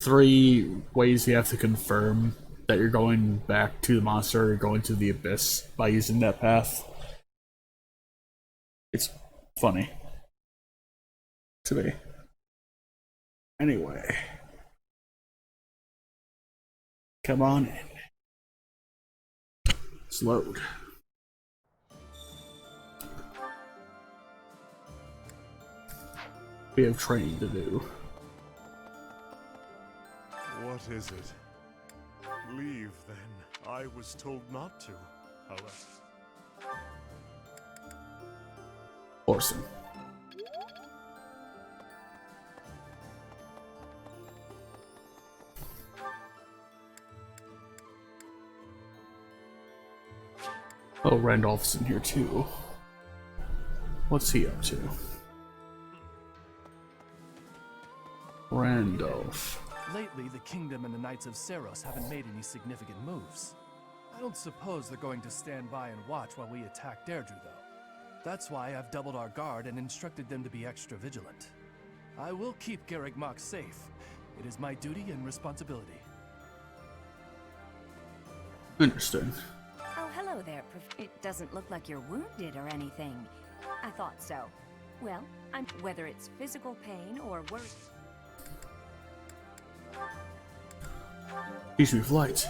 3 ways you have to confirm that you're going back to the monster or going to the abyss by using that path. It's funny to me. Anyway, come on in. Let's load. We have training to do. What is it? Leave, then. I was told not to, however. Orson. Oh, Randolph's in here too. What's he up to? Randolph. Lately, the Kingdom and the Knights of Seros haven't made any significant moves. I don't suppose they're going to stand by and watch while we attack Deirdre, though. That's why I've doubled our guard and instructed them to be extra vigilant. I will keep Garrick Mock safe. It is my duty and responsibility. Interesting. Oh, hello there. It doesn't look like you're wounded or anything. I thought so. Well, whether it's physical pain or worse. Teach me flight.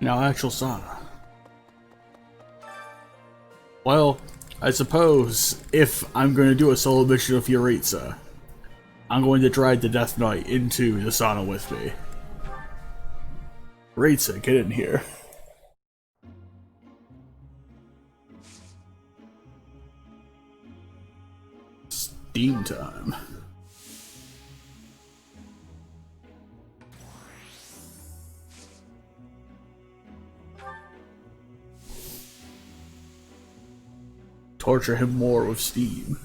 Now, actual sauna. Well, I suppose if I'm going to do a solo mission of Yuritsa, I'm going to drag the Death Knight into the sauna with me. Yuritsa, get in here. Steam time. Torture him more with steam.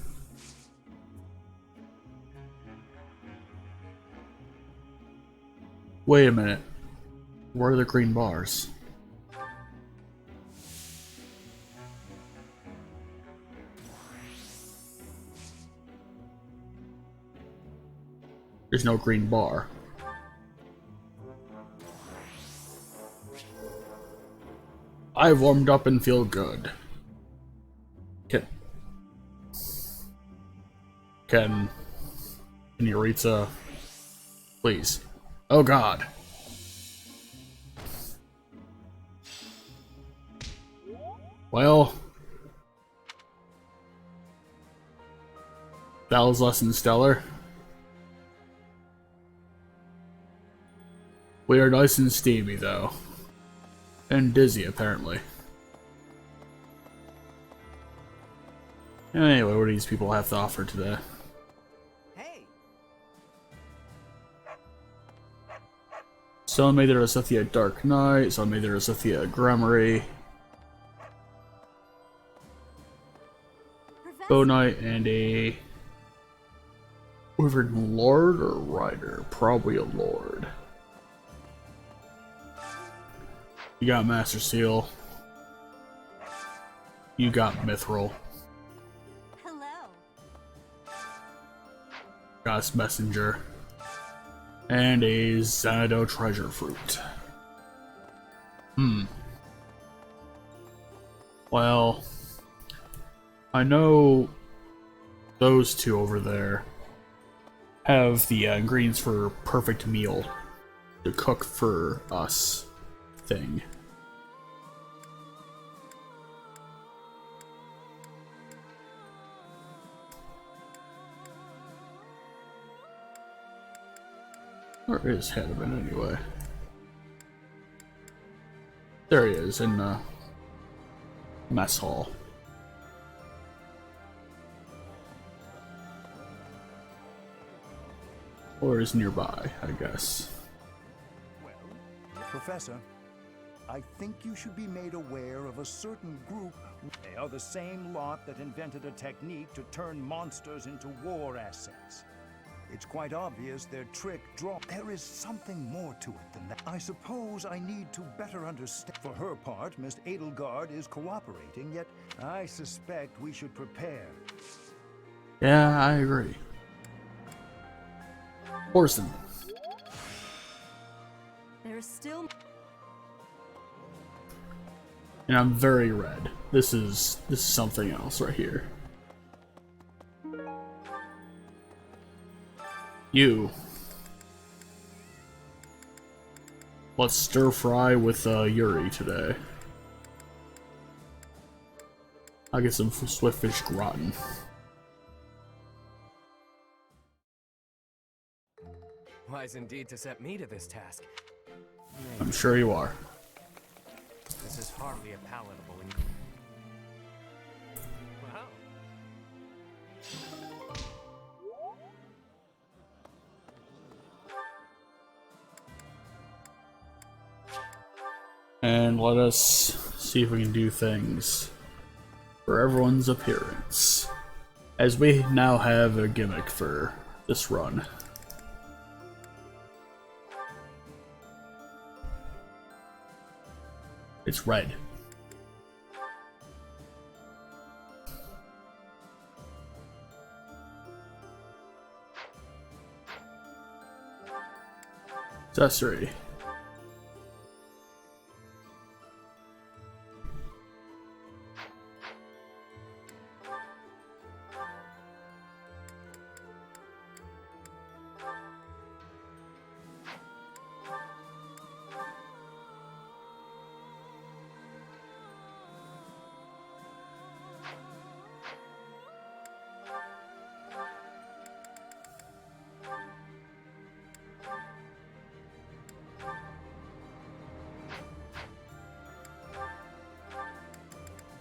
Wait a minute. Where are the green bars? There's no green bar. I've warmed up and feel good. Can Yuritsa, please? Oh God. Well, that was less than stellar. We are nice and steamy though. And dizzy apparently. Anyway, what do these people have to offer today? Someone made their Asithia Dark Knight, someone made their Asithia Gramarye. Bow Knight and a Wyvern Lord or Rider? Probably a Lord. You got Master Seal. You got Mithril. Hello. Got Messenger. And a Xanadu Treasure Fruit. Well, I know those two over there have the ingredients for perfect meal to cook for us thing. Where is Hedman anyway? There he is in the mess hall. Or is nearby, I guess. Professor, I think you should be made aware of a certain group. They are the same lot that invented a technique to turn monsters into war assets. It's quite obvious their trick draw. There is something more to it than that. I suppose I need to better understand. For her part, Miss Edelgard is cooperating, yet I suspect we should prepare. Yeah, I agree. Orson. There's still. And I'm very red. This is something else right here. You. Let's stir fry with Yuri today. I'll get some swiftfish gratin. Wise indeed to set me to this task. I'm sure you are. This is hardly a palatable. Wow. And let us see if we can do things for everyone's appearance, as we now have a gimmick for this run. It's red. Accessory.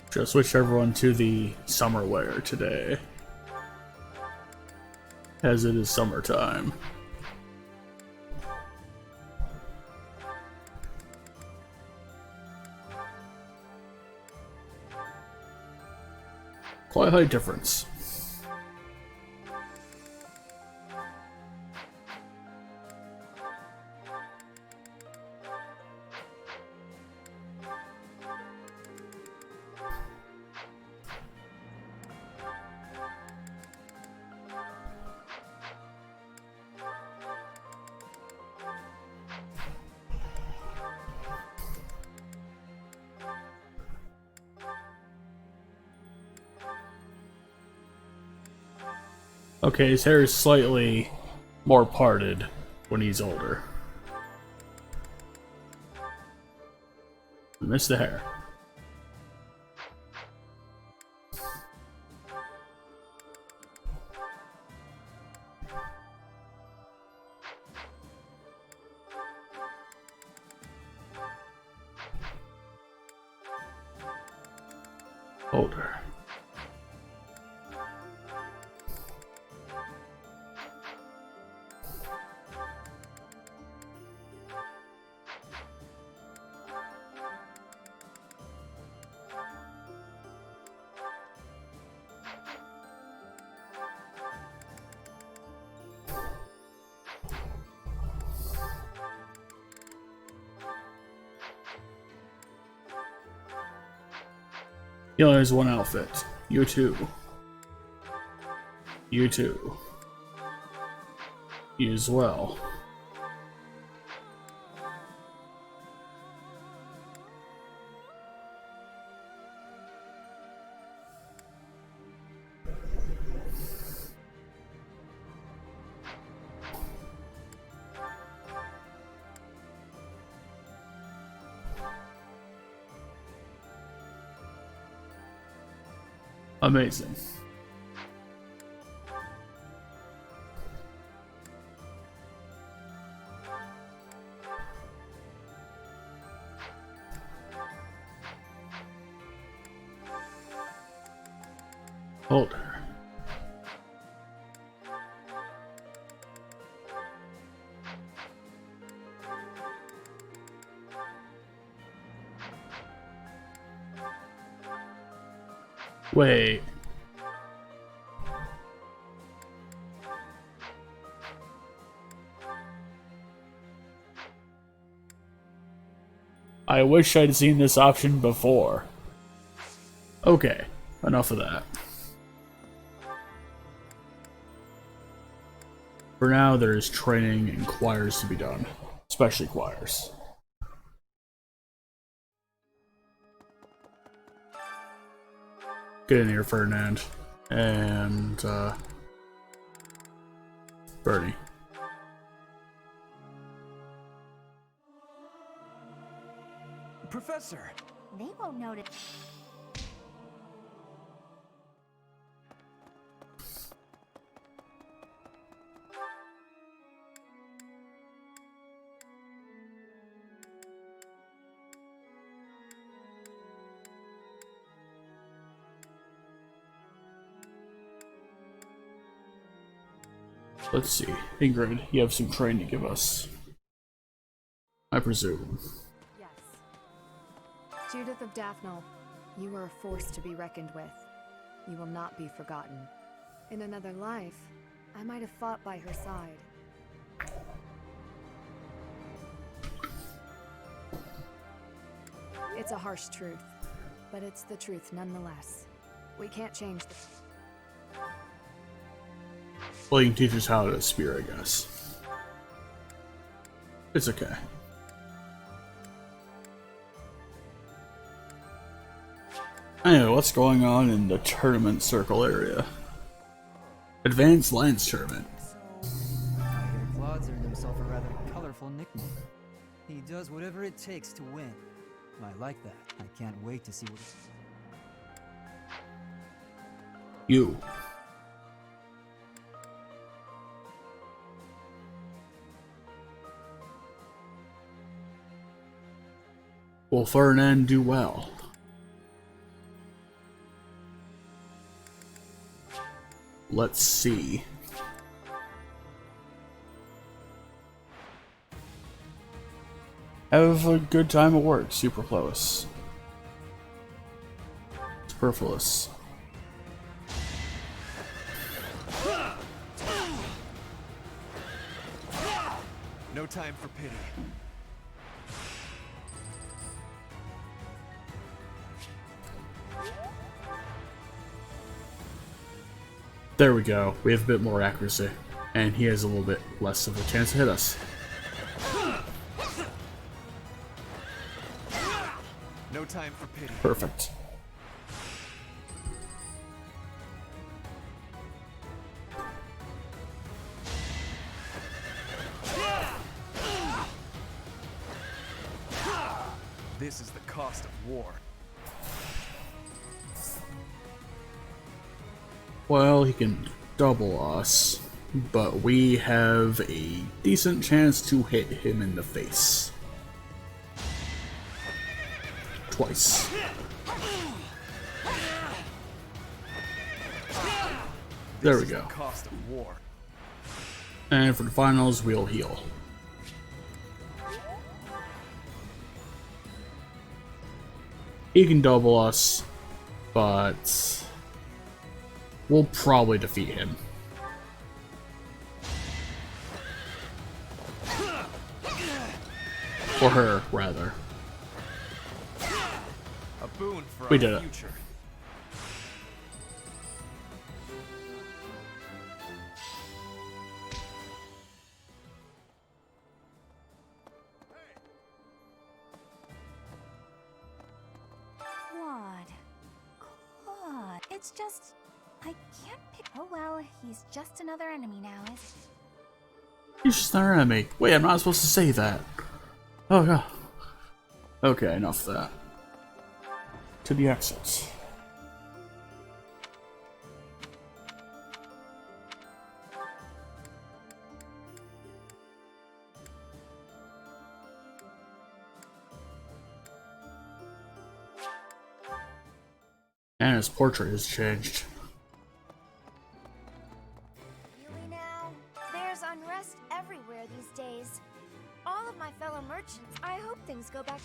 Just switch everyone to the summer wear today, as it is summertime. Quite a high difference. Okay, his hair is slightly more parted when he's older. Miss the hair. Older. He only has one outfit. You too. You too. You as well. Amazing. Older. Wait. I wish I'd seen this option before. Okay, enough of that. For now, there is training and choirs to be done, especially choirs. Get in here, Ferdinand. And, Bernie. Professor! They won't notice. Let's see. Ingrid, you have some training to give us. I presume. Yes. Judith of Daphne, you are a force to be reckoned with. You will not be forgotten. In another life, I might have fought by her side. It's a harsh truth, but it's the truth nonetheless. We can't change the... Well, you can teach us how to spear, I guess. It's okay. Anyway, what's going on in the tournament circle area? Advanced Lance Tournament. I hear Claude's earned himself a rather colorful nickname. He does whatever it takes to win. I like that. I can't wait to see what... You. Will Ferdinand do well? Let's see. Have a good time at work, superfluous. Superfluous. No time for pity. There we go. We have a bit more accuracy. And he has a little bit less of a chance to hit us. No time for pity. Perfect. This is the cost of war. Well, he can double us, but we have a decent chance to hit him in the face. Twice. There we go. Cost of war. And for the finals, we'll heal. He can double us, but we'll probably defeat him. Or her, rather. A boon for We our did it. future. Claude. It's just... I can't pick... Oh well, he's just another enemy now, is... He's just our enemy. Wait, I'm not supposed to say that. Oh god. Okay, enough of that. To the exits. And his portrait has changed. Really now? There's unrest everywhere these days. All of my fellow merchants, I hope things go back...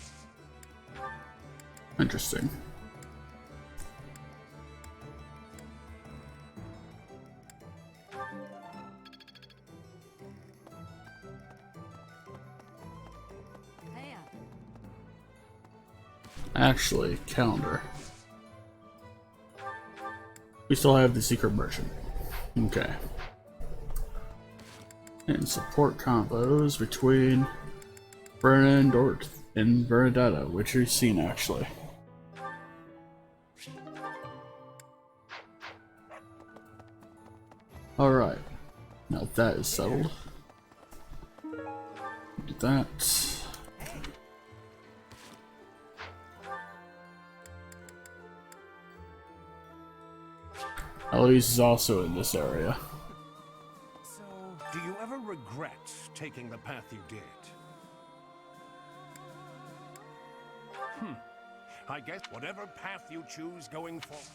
Interesting. Actually, calendar. We still have the secret merchant. Okay. And support combos between Brenna and Dort and Bernadetta, which we've seen actually. Alright. Now that is settled. Do that. Eloise is also in this area. So, do you ever regret taking the path you did? I guess whatever path you choose going forward.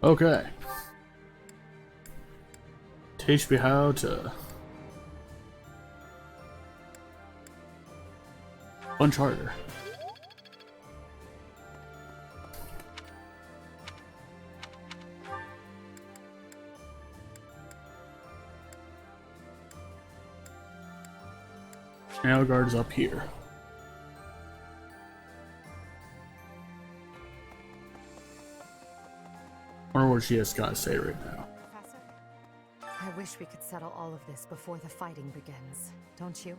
Okay. Teach me how to punch harder. Nail guard's up here. Wonder what she has got to say right now. Professor, I wish we could settle all of this before the fighting begins, don't you?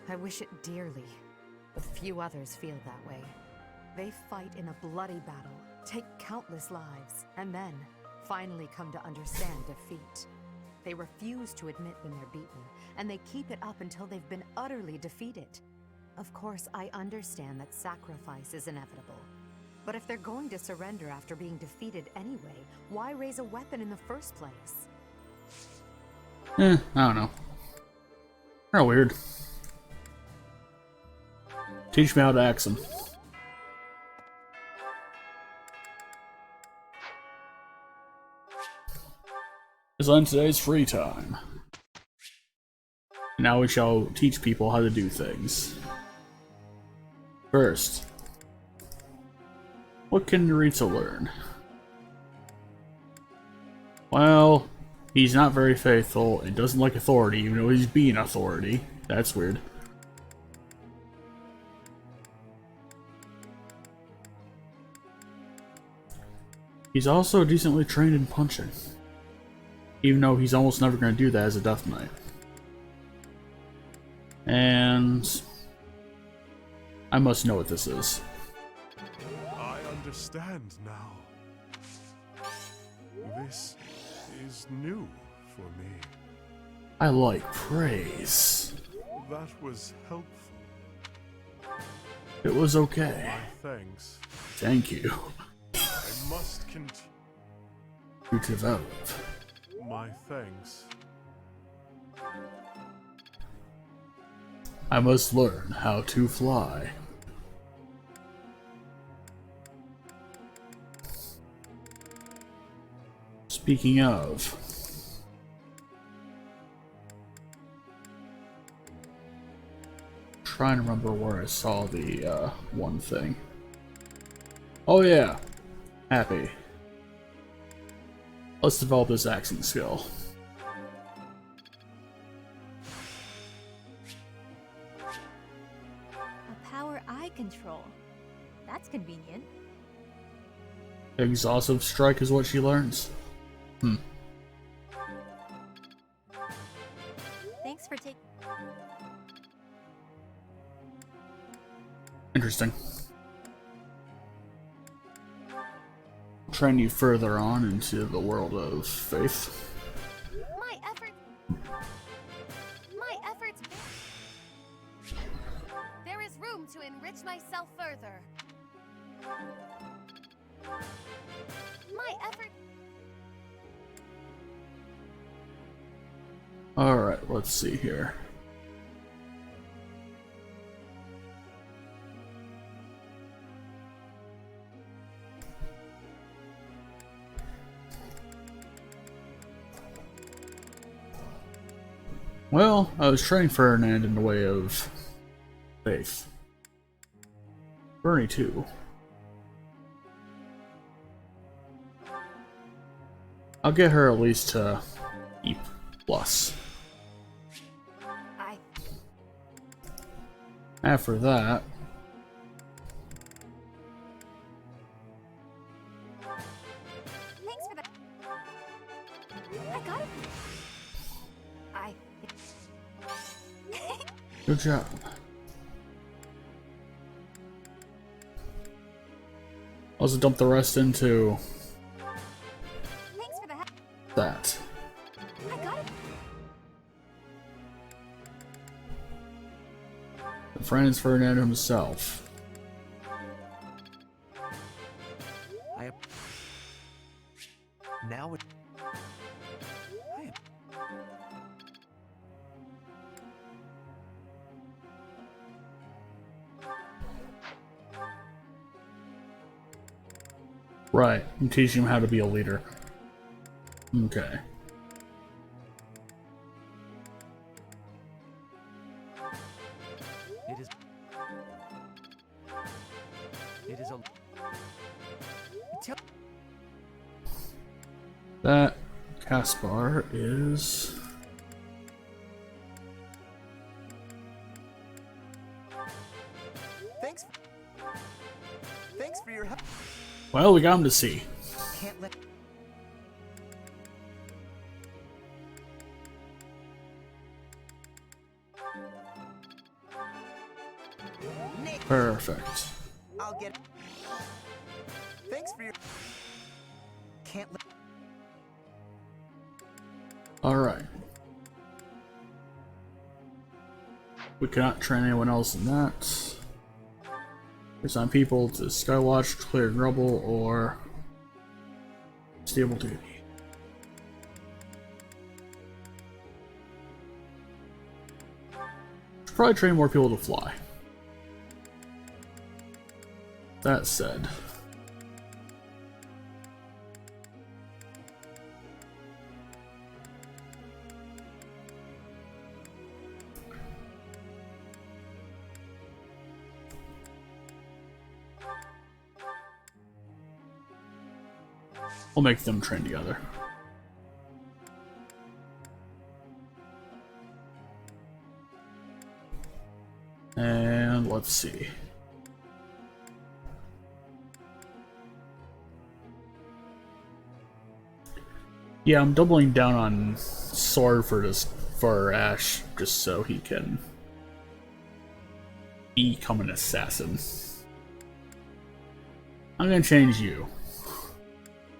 I wish it dearly, but few others feel that way. They fight in a bloody battle, take countless lives, and then finally come to understand defeat. They refuse to admit when they're beaten, and they keep it up until they've been utterly defeated. Of course, I understand that sacrifice is inevitable. But if they're going to surrender after being defeated anyway, why raise a weapon in the first place? I don't know. They're weird. Teach me how to axe them. Is on today's free time. Now we shall teach people how to do things. First, what can Naritsa learn? Well, he's not very faithful and doesn't like authority, even though he's being authority. That's weird. He's also decently trained in punching, even though he's almost never going to do that as a Death Knight. And I must know what this is. I understand now. This is new for me. I like praise. That was helpful. It was okay. My thanks. Thank you. I must continue. To develop. My thanks. I must learn how to fly. Speaking of, trying to remember where I saw the one thing. Oh yeah, happy. Let's develop this axing skill. A power I control. That's convenient. Exhaustive strike is what she learns. Thanks for taking. Interesting. Train you further on into the world of faith. My efforts. There is room to enrich myself further. My effort. Alright, let's see here. Well, I was training Ferdinand in the way of faith. Bernie too. I'll get her at least to E+. After that, Good job. Also dump the rest into Thanks for the help. that. I got it. Franz Ferdinand himself. Now it. Right, I'm teaching him how to be a leader. Okay. It is. It is a. That Caspar is. Thanks for your help. Well, we got him to see. Can't let. Perfect. I'll get. Thanks for your. Can't let. Alright. We cannot train anyone else in that. Assign people to Skywatch, clear rubble, or stable duty. Should probably train more people to fly. That said, we'll make them train together. And let's see. Yeah, I'm doubling down on sword for Ash, just so he can become an assassin. I'm gonna change you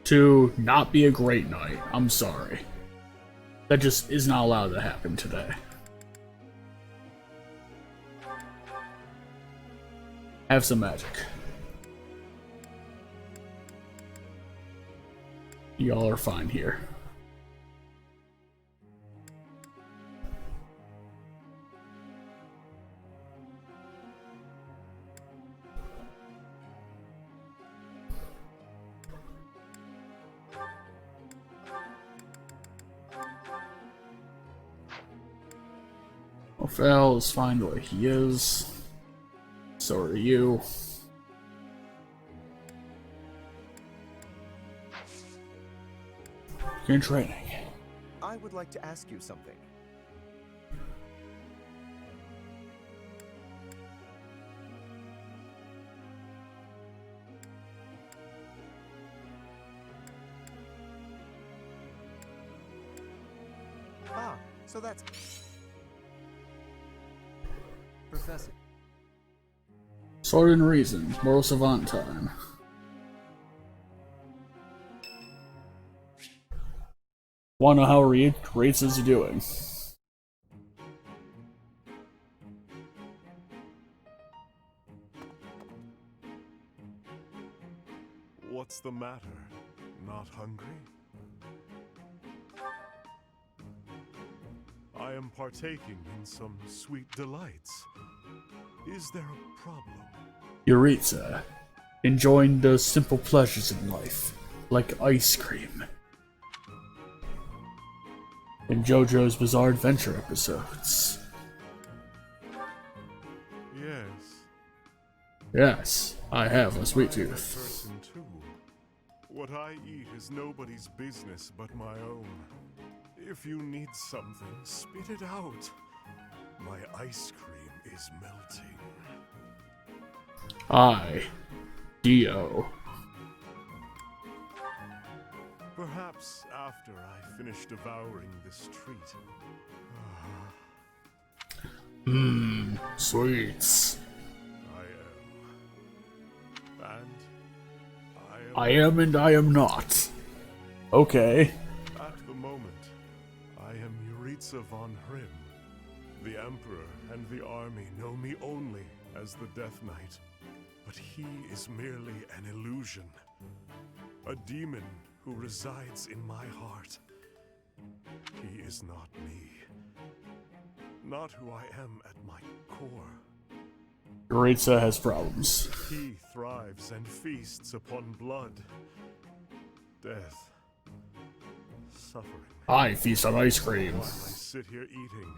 to not be a great knight. I'm sorry. That just is not allowed to happen today. Have some magic. Y'all are fine here. Orphael is fine the way he is. So are you. In training. I would like to ask you something. Ah, so that's Professor. Sword and Reason, Moral Savant time. Wanna know how Rates is doing? What's the matter? Not hungry? I am partaking in some sweet delights. Is there a problem? Yuritsa, enjoying the simple pleasures in life, like ice cream. In JoJo's Bizarre Adventure episodes. Yes. Yes, I have a sweet tooth. Person too. What I eat is nobody's business but my own. If you need something, spit it out. My ice cream is melting. Dio. Perhaps after I finish devouring this treat. Sweets. I am and I am not. Okay. At the moment, I am Yuritsa von Hrim. The Emperor and the army know me only as the Death Knight, but he is merely an illusion. A demon who resides in my heart. He is not me. Not who I am at my core. Yuritsa has problems. He thrives and feasts upon blood, death, suffering. I feast on ice cream. While I sit here eating,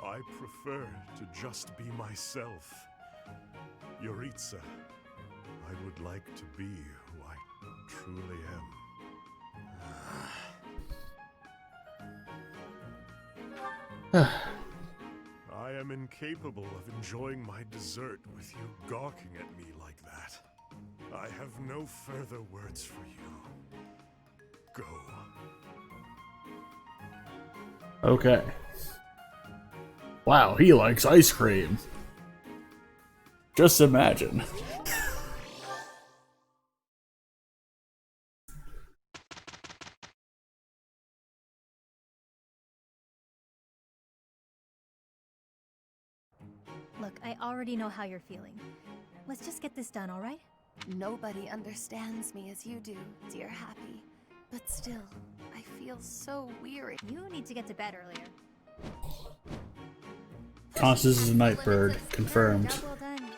I prefer to just be myself. Yuritsa, I would like to be who I truly am. I am incapable of enjoying my dessert with you gawking at me like that. I have no further words for you. Go. Okay. Wow, he likes ice cream. Just imagine. Look, I already know how you're feeling. Let's just get this done, alright? Nobody understands me as you do, dear Happy. But still, I feel so weary. You need to get to bed earlier. Constance is a Nightbird. Confirmed. Job well done.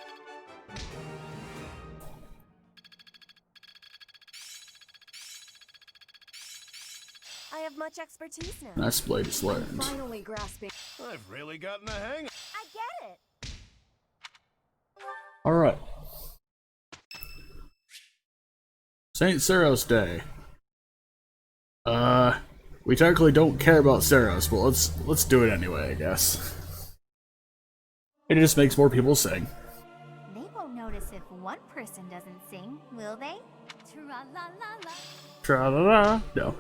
I have much expertise now. Nice blade is learned. Finally grasping. I've really gotten a hang of I get it. Alright. St. Saros Day. We technically don't care about Saros, but let's do it anyway, I guess. It just makes more people sing. They won't notice if one person doesn't sing, will they? Tra-la-la-la. Tra-la-la. No.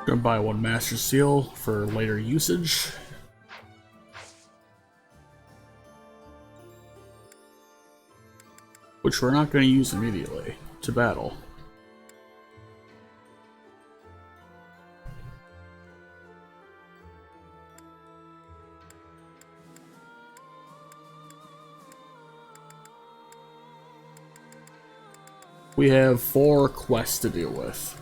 Gonna buy one Master Seal for later usage. Which we're not gonna use immediately to battle. We have 4 quests to deal with.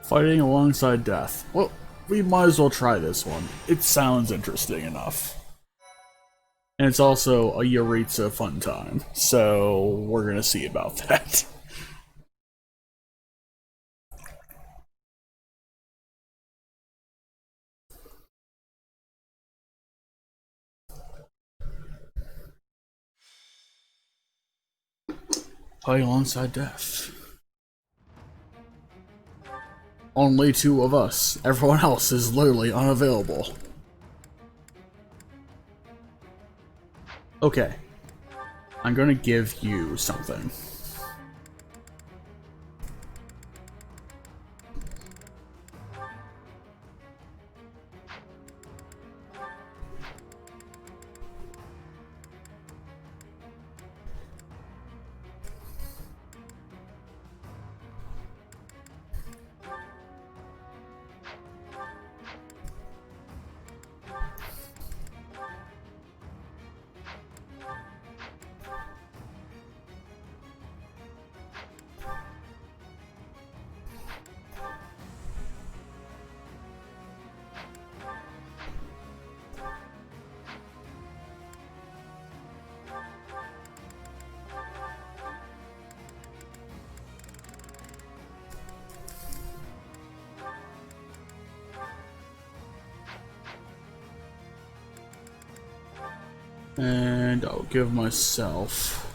Fighting alongside death. Well, we might as well try this one. It sounds interesting enough. And it's also a Yuritsa fun time, so we're gonna see about that. Fighting alongside death. Only 2 of us. Everyone else is literally unavailable. Okay. I'm gonna give you something. And I'll give myself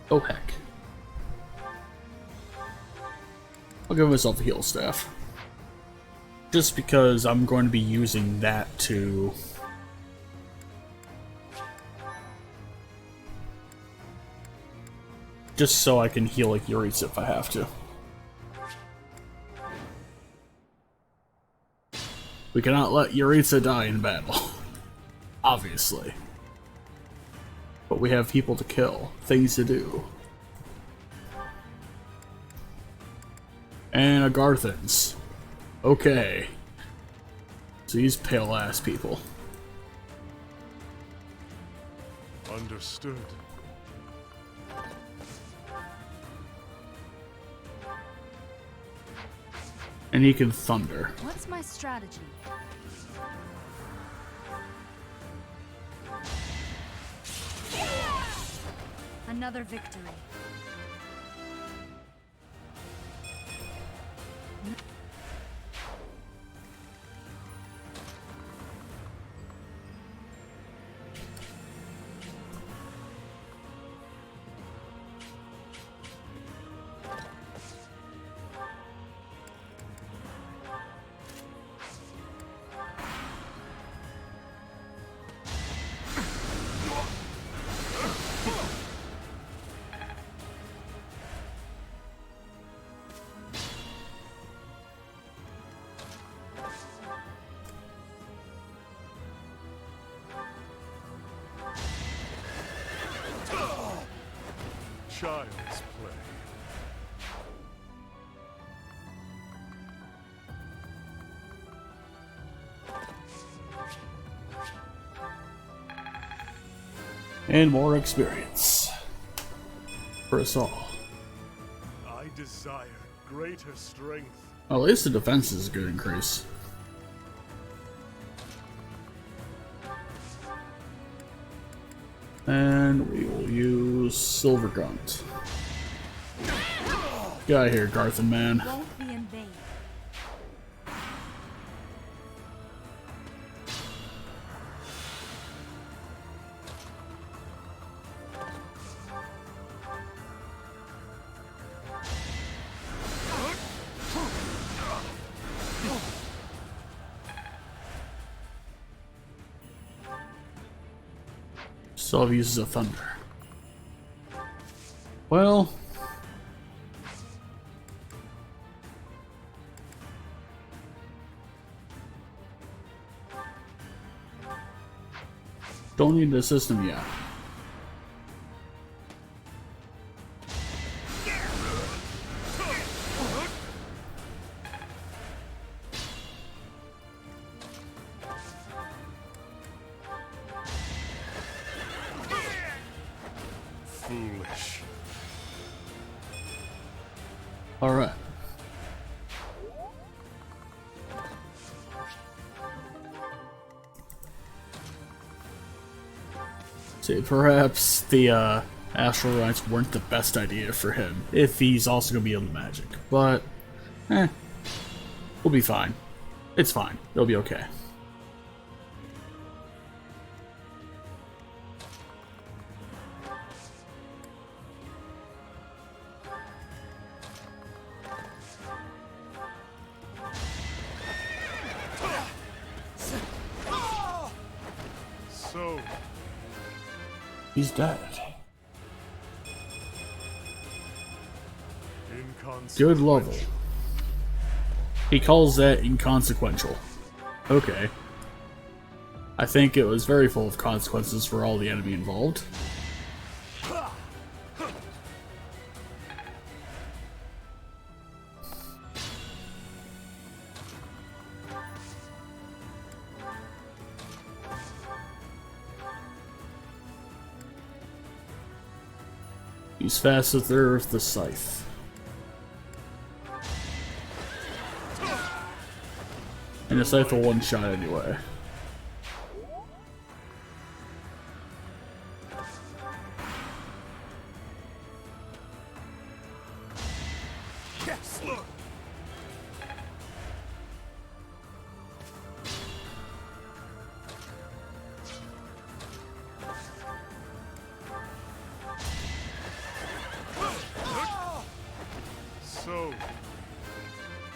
oh heck. I'll give myself a heal staff. Just because I'm going to be using that to just so I can heal like Yuritsa if I have to. We cannot let Yuritsa die in battle. Obviously. But we have people to kill, things to do. And Agarthans. Okay. So these pale ass people. Understood. And he can thunder. What's my strategy? Another victory. Child's play. And more experience. For us all. I desire greater strength. Well, at least the defense is a good increase. And we will use Silver Guns. Get out of here, Garthan man. Won't be in vain. Still uses a thunder. Well, don't need the system yet. Foolish. All right. See, perhaps the Astral Rights weren't the best idea for him, if he's also gonna be able to magic. But, we'll be fine. It's fine. It'll be okay. So, He's dead. Good level. He calls that inconsequential. Okay. I think it was very full of consequences for all the enemy involved. He's fast as the earth, the scythe. And the scythe will one shot anyway.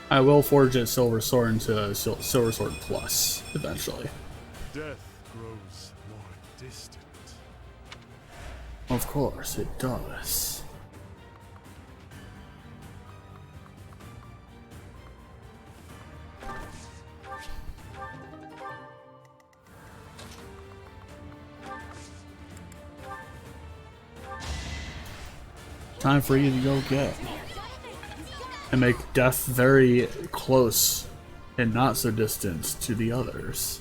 I will forge that Silver Sword into Silver Sword Plus eventually. Death grows more distant. Of course, it does. Time for you to go get. And make death very close and not so distant to the others.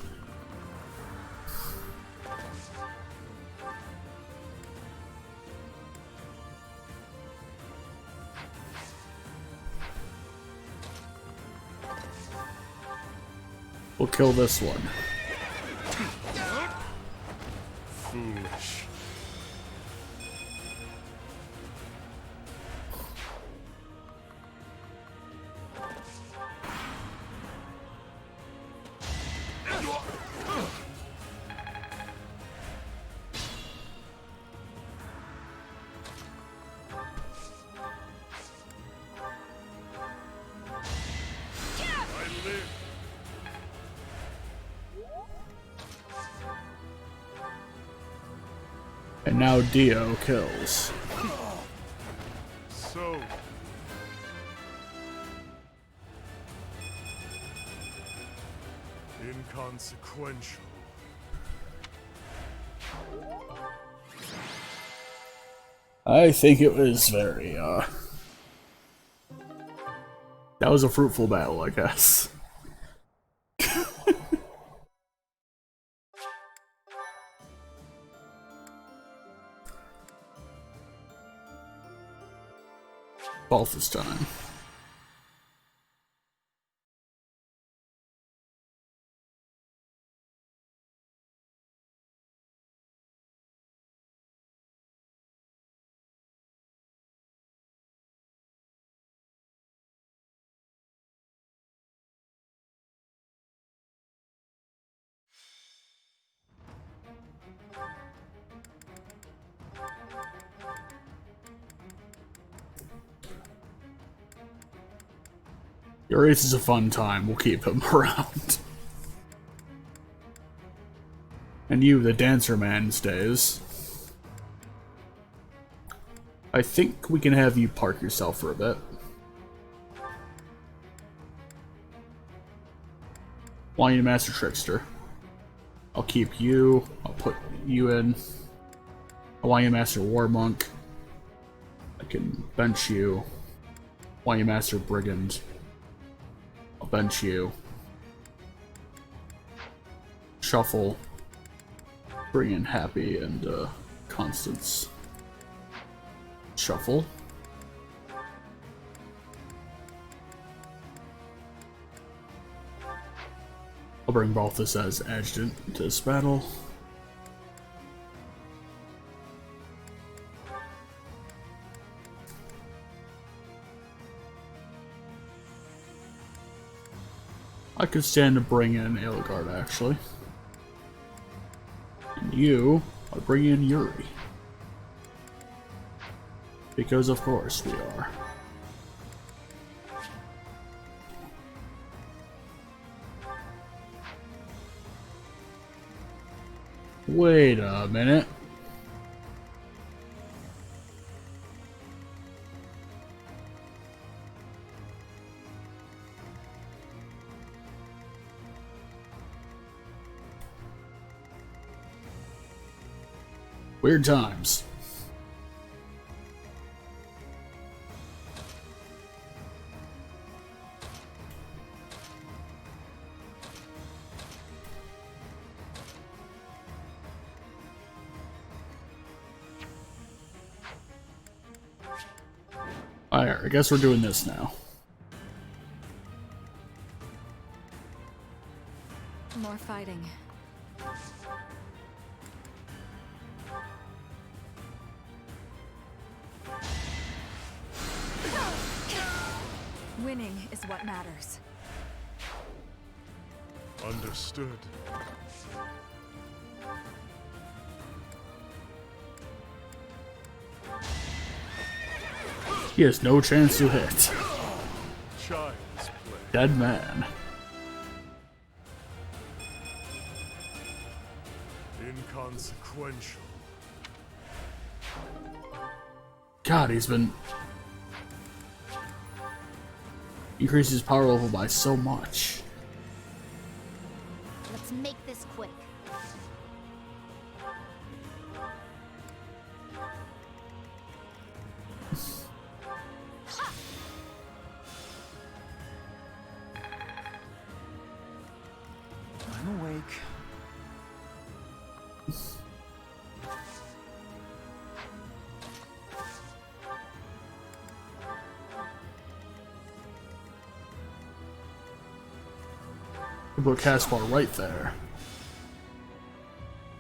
We'll kill this one. Foolish. And now Dio kills. So inconsequential. I think it was very, that was a fruitful battle, I guess. Balthus time. Your race is a fun time, we'll keep him around. And you, the dancer man, stays. I think we can have you park yourself for a bit. Want you to Master Trickster. I'll keep you, I'll put you in. I want you Master War Monk. I can bench you. Want you Master Brigand. I'll bench you. Shuffle. Bring in Happy and Constance. Shuffle. I'll bring Balthus as adjutant to this battle. I could stand to bring in Eligard, actually. And you, I'll bring in Yuri. Because of course we are. Wait a minute. Weird times. Alright, I guess we're doing this now. More fighting. Winning is what matters. Understood. He has no chance to hit. Child's play. dead man. Inconsequential. God, he's been... increased his power level by so much. Let's make this quick. I'm awake. We'll put Caspar right there.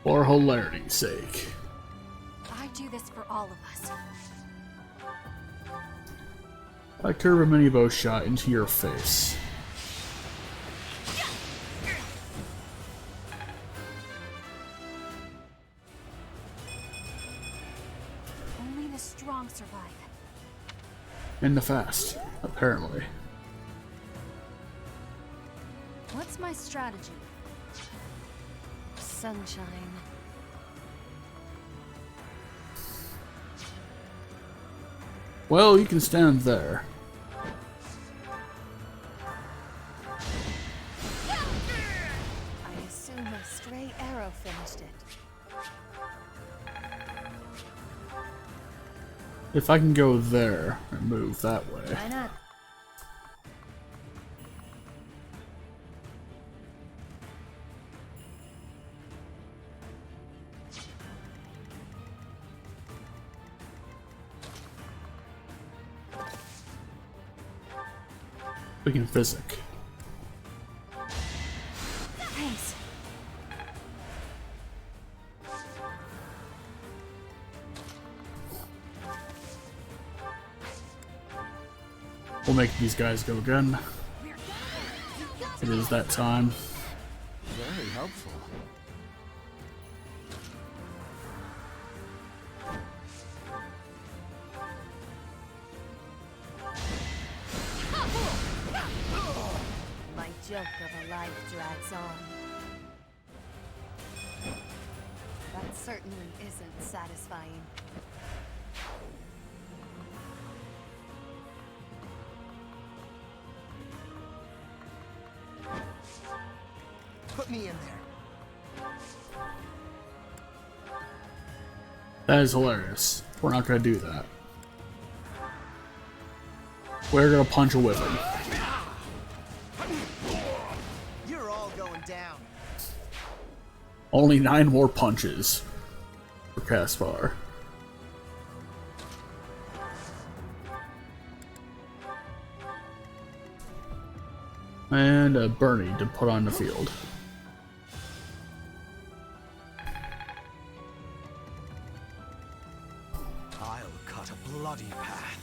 For hilarity's sake. I do this for all of us. I curve a mini bow shot into your face. Only the strong survive. In the fast, apparently. What's my strategy? Sunshine. Well, you can stand there. I assume a stray arrow finished it. If I can go there and move that way. Why not? We can physic. Thanks. We'll make these guys go again. It is that time. Very helpful. My joke of a life drags on. That certainly isn't satisfying. Put me in there. That is hilarious. We're not gonna do that. We're gonna punch a with him. You're all going down. Only 9 more punches for Caspar. And a Bernie to put on the field. I'll cut a bloody path.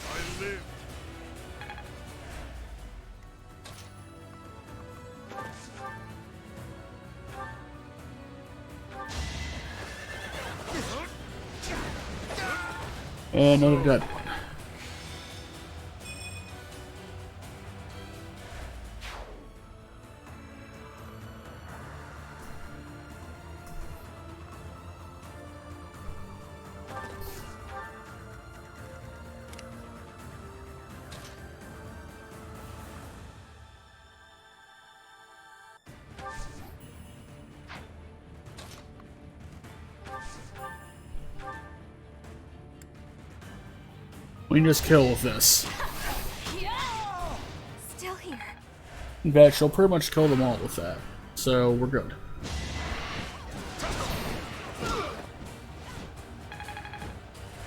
I live. And another dead one. We can just kill with this. Still here. In fact, she'll pretty much kill them all with that. So we're good.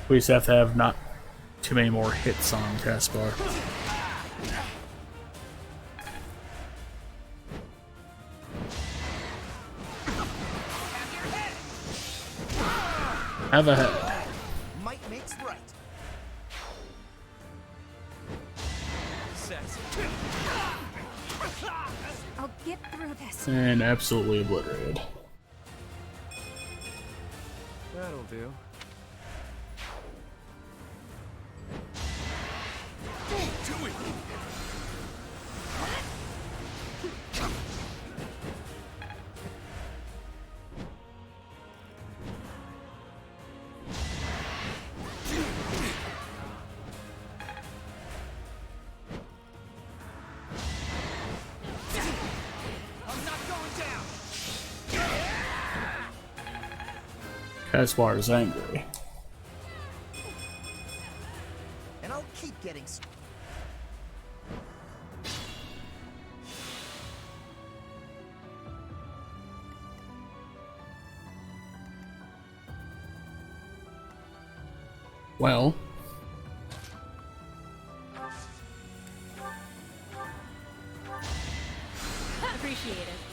We just have to have not too many more hits on Caspar. Have a head. Might makes right. I'll get through this. And absolutely obliterated. That'll do. Caspar is angry. And I'll keep getting. Well, Appreciate it.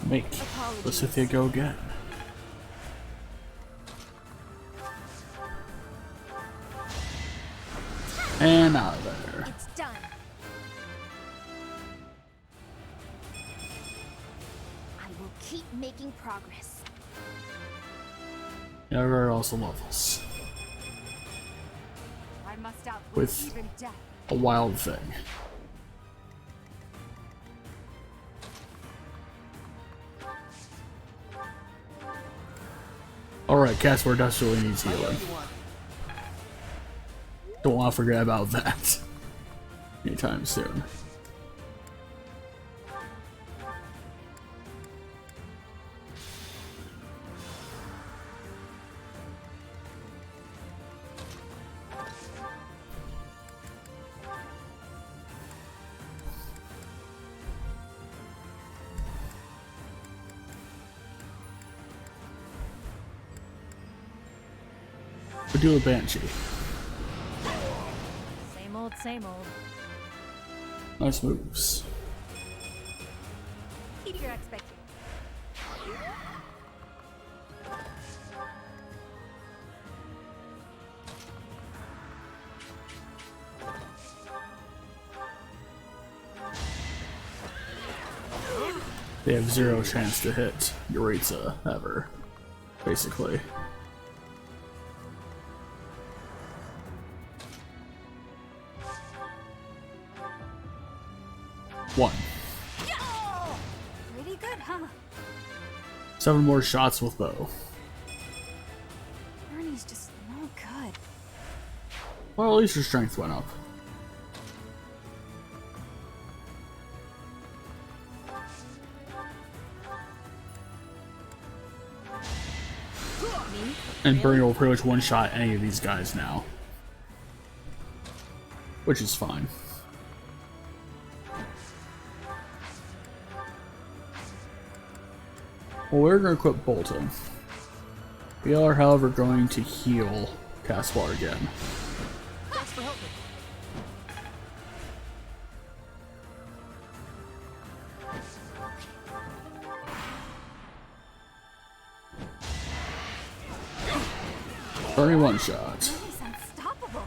make the Scythia go again. And out of there. It's done. I will keep making progress. Yeah, we're also levels. I must outwit With even death. a wild thing. Alright, Caspar desperately needs healing. Don't want to forget about that anytime soon. But do a Banshee. Same old, same old. Nice moves. Keep your expectations. They have zero chance to hit Yuritsa ever, basically. One. Pretty good, huh? 7 more shots with bow. Ernie's just no good. Well, at least your strength went up. And Bernie will pretty much one-shot any of these guys now. Which is fine. Well, we're going to equip Bolton. We are, however, going to heal Caspar again. Thanks for helping. Bernie one shot. He's unstoppable.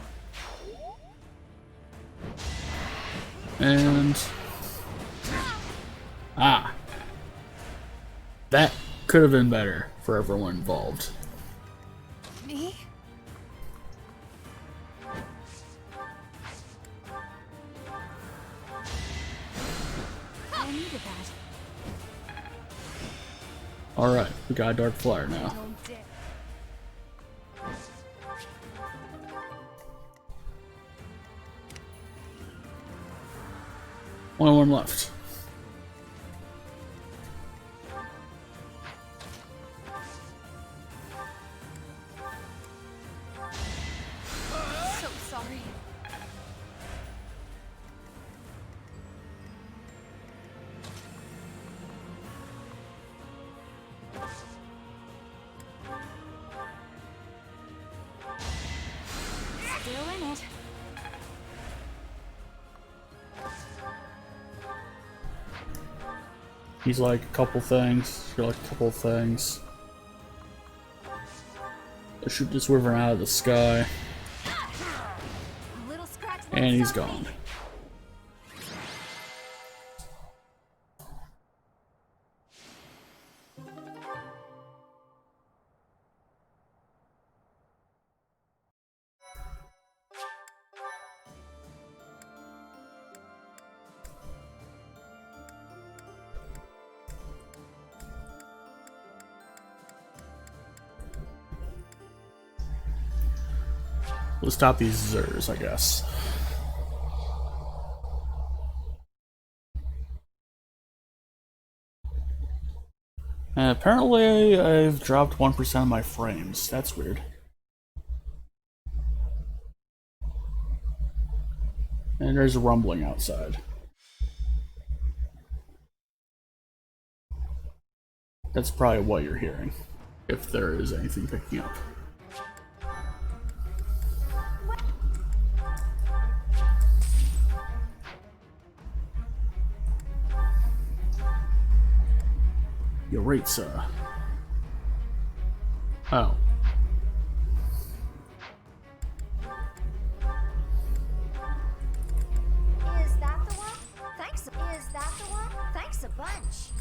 And... Ah! That could have been better for everyone involved. Me? I needed that. Alright, we got a Dark Flyer now. Don't dare. Only one left. So sorry. Still in it. He's like a couple things. You're like a couple things. Let's shoot this wyvern out of the sky. A little scratch won't And he's stop gone. me. Let's stop these zers, I guess. And apparently, I've dropped 1% of my frames. That's weird. And there's a rumbling outside. That's probably what you're hearing, if there is anything picking up. Yaritza. Oh. Is that the one? Thanks. Is that the one? Thanks a bunch.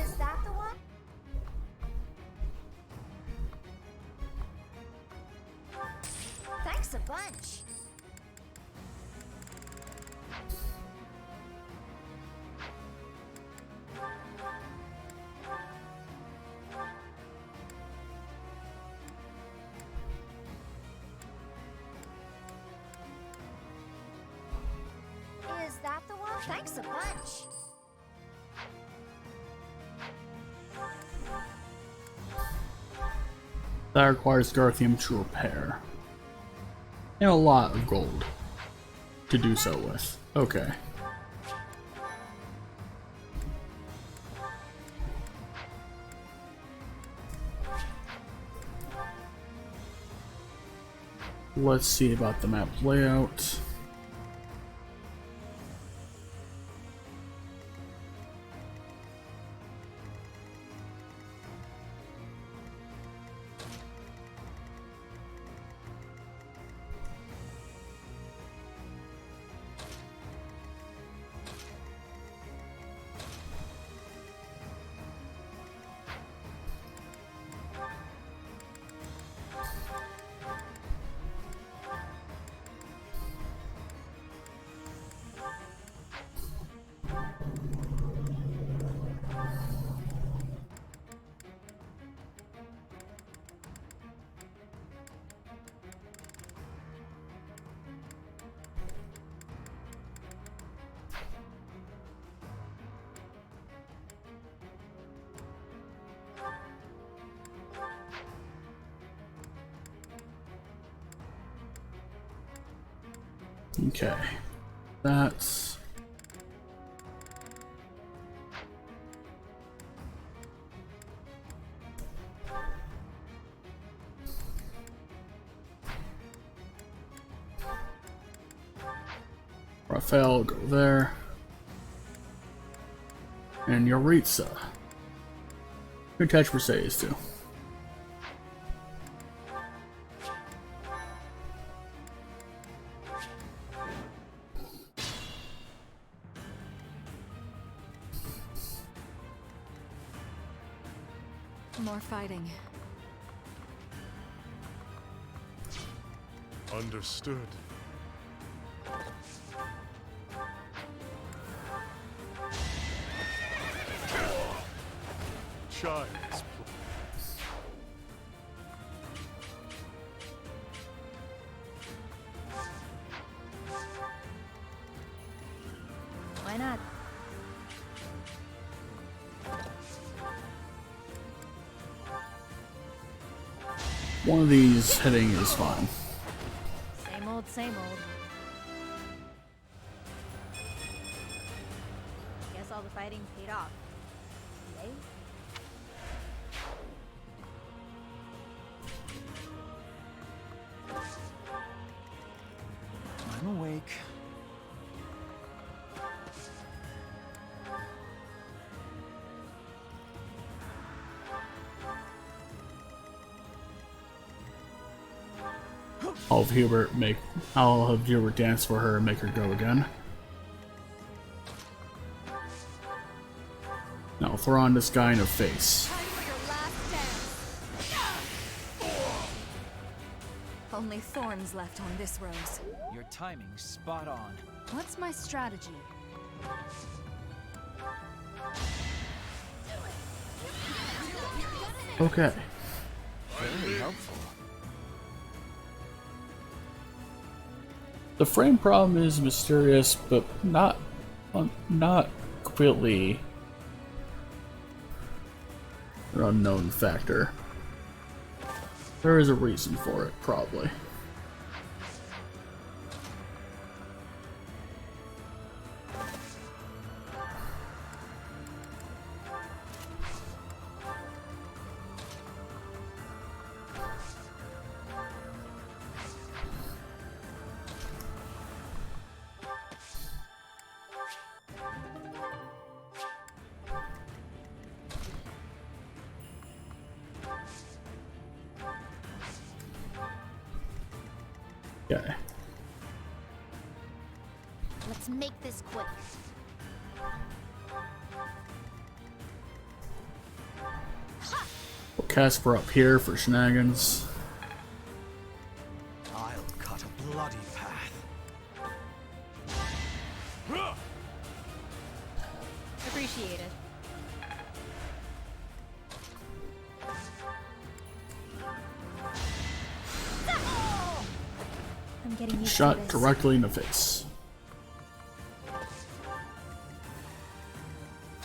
Is that the one? Thanks a bunch. Is that the one? Thanks a bunch. That requires Garthium to repair. And a lot of gold to do so with. Okay. Let's see about the map layout. Okay, that's Raphael, go there. And Yaritza. You attach Mercedes too. More fighting. Understood. Child's play. Why not? One of these hitting is fine. Same old, same old. Guess all the fighting paid off. Yay? I'm awake. I'll have Hubert dance for her and make her go again. Now throw on this guy in the face. Only thorns left on this rose. Your timing's spot on. What's my strategy? Okay. Very helpful. The frame problem is mysterious, but not completely an unknown factor. There is a reason for it, probably. Okay. Let's make this quick. We'll Casper up here for shenanigans. I'll cut a bloody path. Appreciated. I'm getting used to Shot this. directly in the face.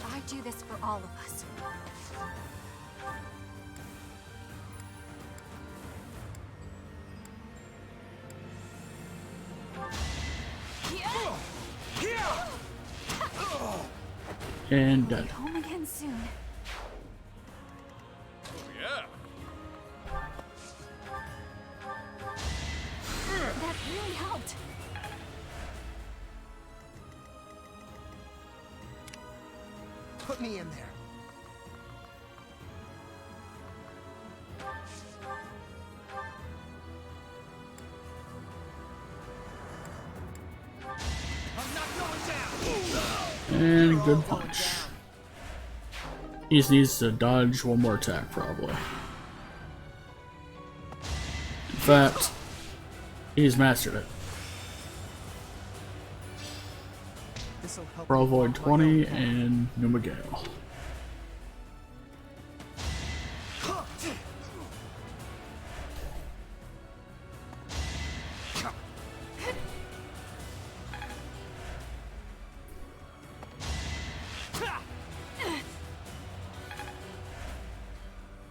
I do this for all of us. And dead. Home again soon. Yeah. That really helped. Put me in there. And good punch. He just needs to dodge one more attack, probably. In fact, he's mastered it. Pro Void 20 and Numa Gale.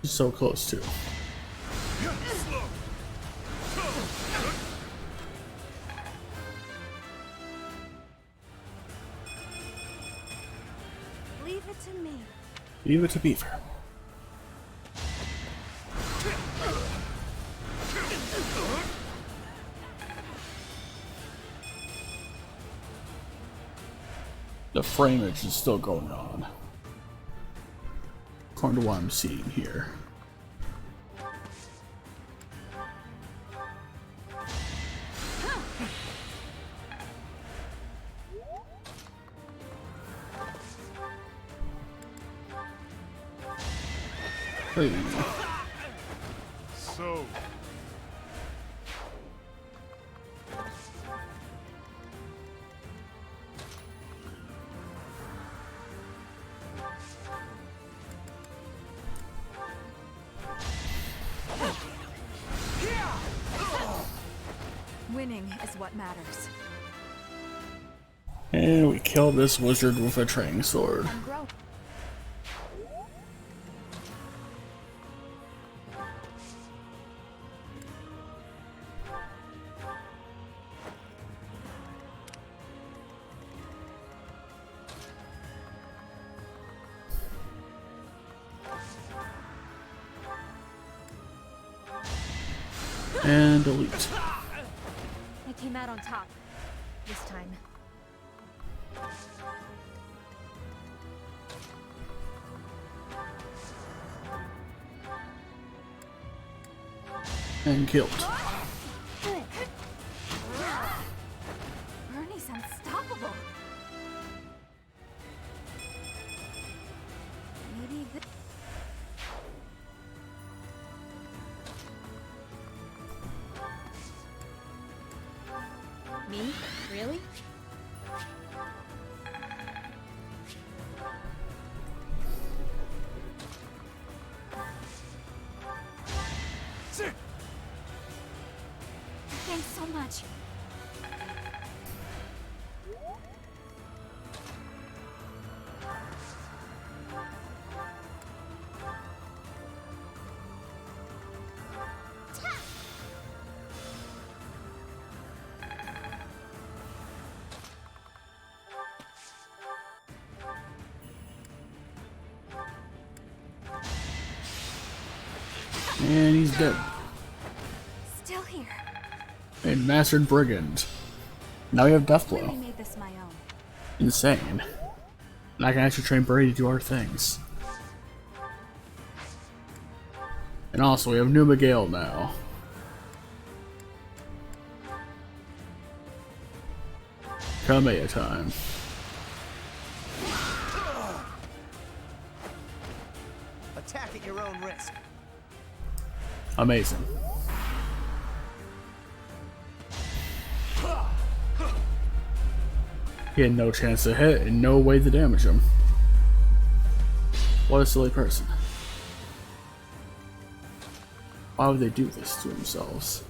He's so close too. Leave it to me. Leave it to Beaver. The frameage is still going on, according to what I'm seeing here. Hey. So. Winning is what matters. And we kill this wizard with a training sword. And delete. I came out on top. This time. And killed. Bernie's unstoppable. Maybe this. Me? Really? Thanks so much. And he's dead. Still here. And Mastered Brigand. Now we have Deathblow. Really made this my own. Insane. And I can actually train Brady to do our things. And also, we have New Miguel now. Kamea time. Attack at your own risk. Amazing. He had no chance to hit and no way to damage him. What a silly person. Why would they do this to themselves?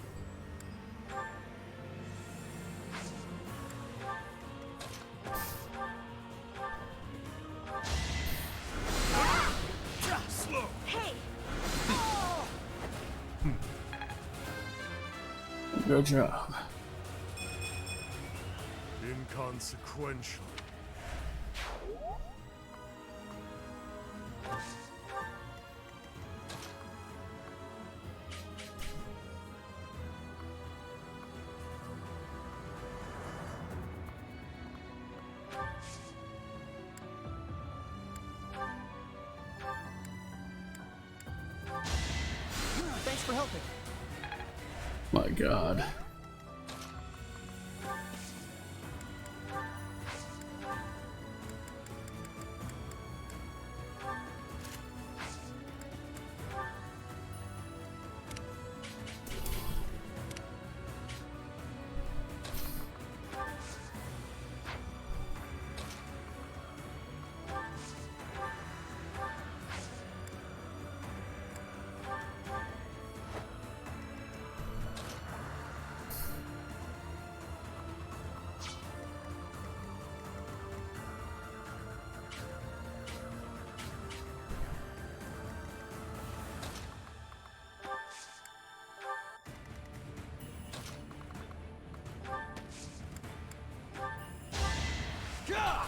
Hey! Good job. Inconsequential. Thanks for helping. My God.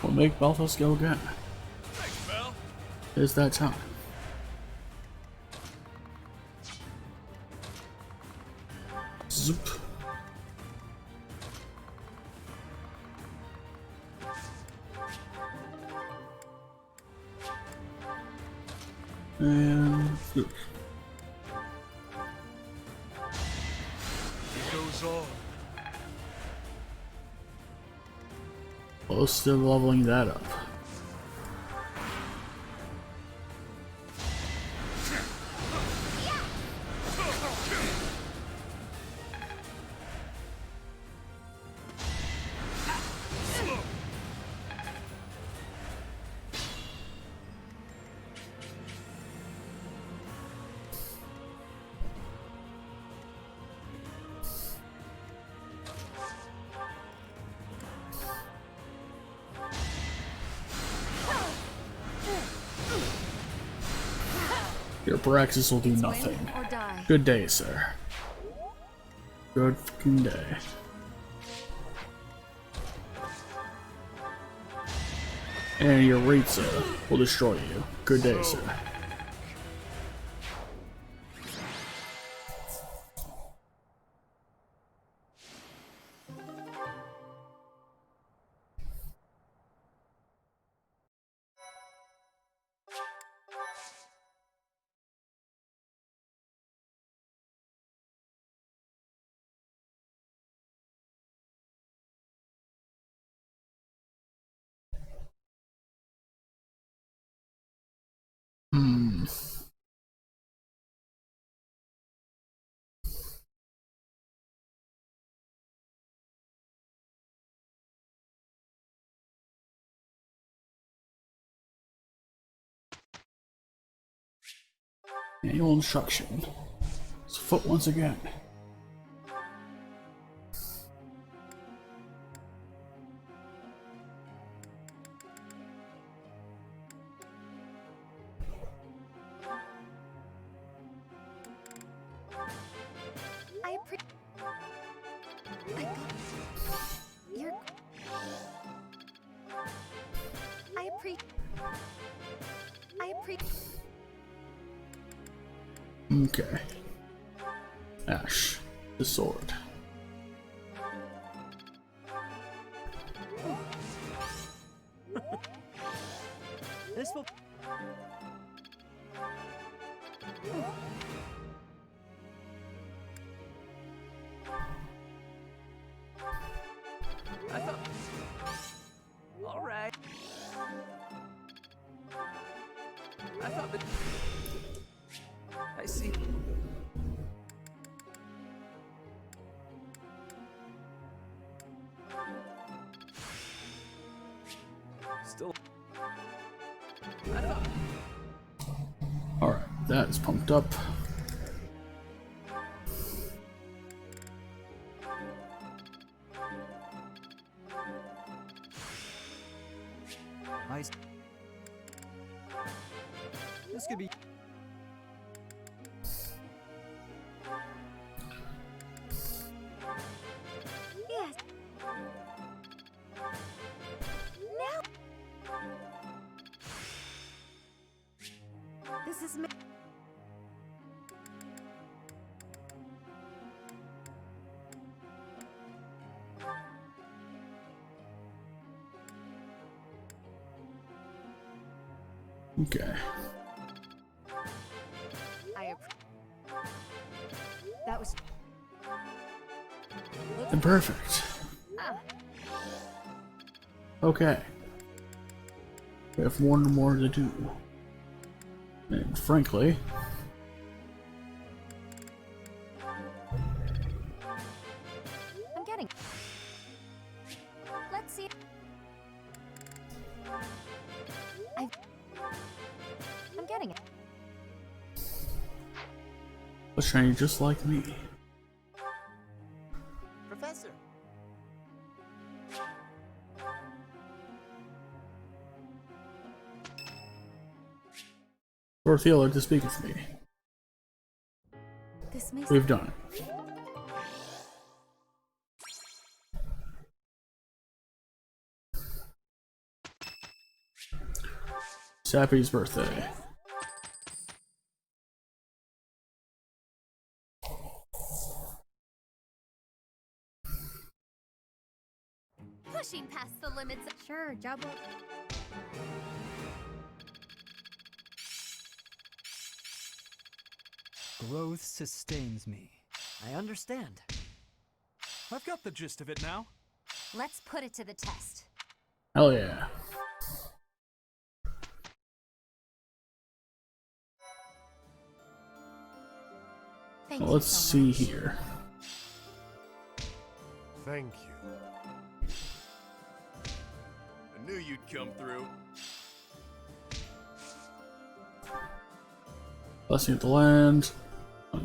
We'll make Balthus go again. Thanks, Belle. It's that time. Zoop. And zoop. It goes on. Oh, still leveling that up. Your Braxis will do nothing. Good day, sir. Good fucking day. And your Ritza will destroy you. Good day, sir. Manual instruction. It's foot once again. Okay. Ash, the sword. This will. I thought. All right. I thought that. I see. Still. I thought. Alright, that is pumped up. Nice. This could be. Yes. Now. This is me. Okay. That was Perfect. Okay. We have one more to do. And frankly, I'm getting. Let's see. I'm getting it. was shiny just like me. Professor. Dorothea, like to speak with me. This may We've done it. Sappy's birthday. pushing past the limits. Sure, job well. Growth sustains me. I understand. I've got the gist of it now. Let's put it to the test. Hell yeah. Well, let's see here. Thank you. I knew you'd come through. Blessing of the land.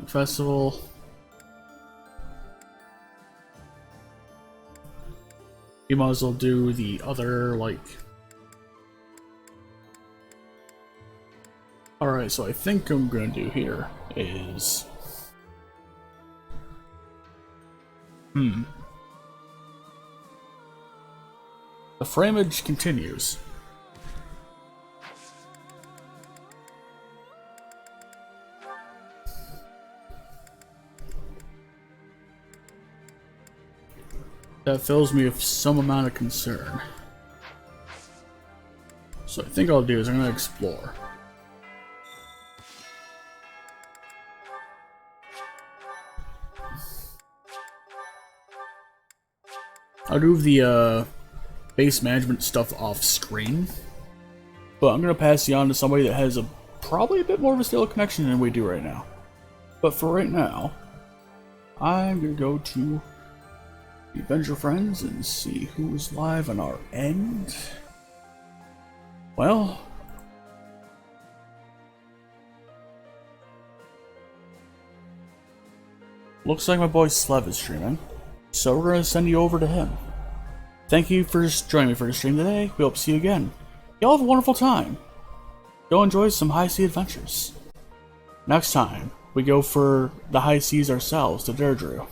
Festival. You might as well do the other, like... Alright, so I think I'm gonna do here is... The frameage continues. That fills me with some amount of concern. So I think I'll do is I'm gonna explore. I'll do the base management stuff off screen, but I'm gonna pass you on to somebody that has probably a bit more of a stable connection than we do right now. But for right now, I'm gonna go to the Avenger Friends and see who's live on our end. Well, looks like my boy Slev is streaming, so we're gonna send you over to him. Thank you for joining me for the stream today. We hope to see you again. Y'all have a wonderful time. Go enjoy some high sea adventures. Next time, we go for the high seas ourselves to Deirdre.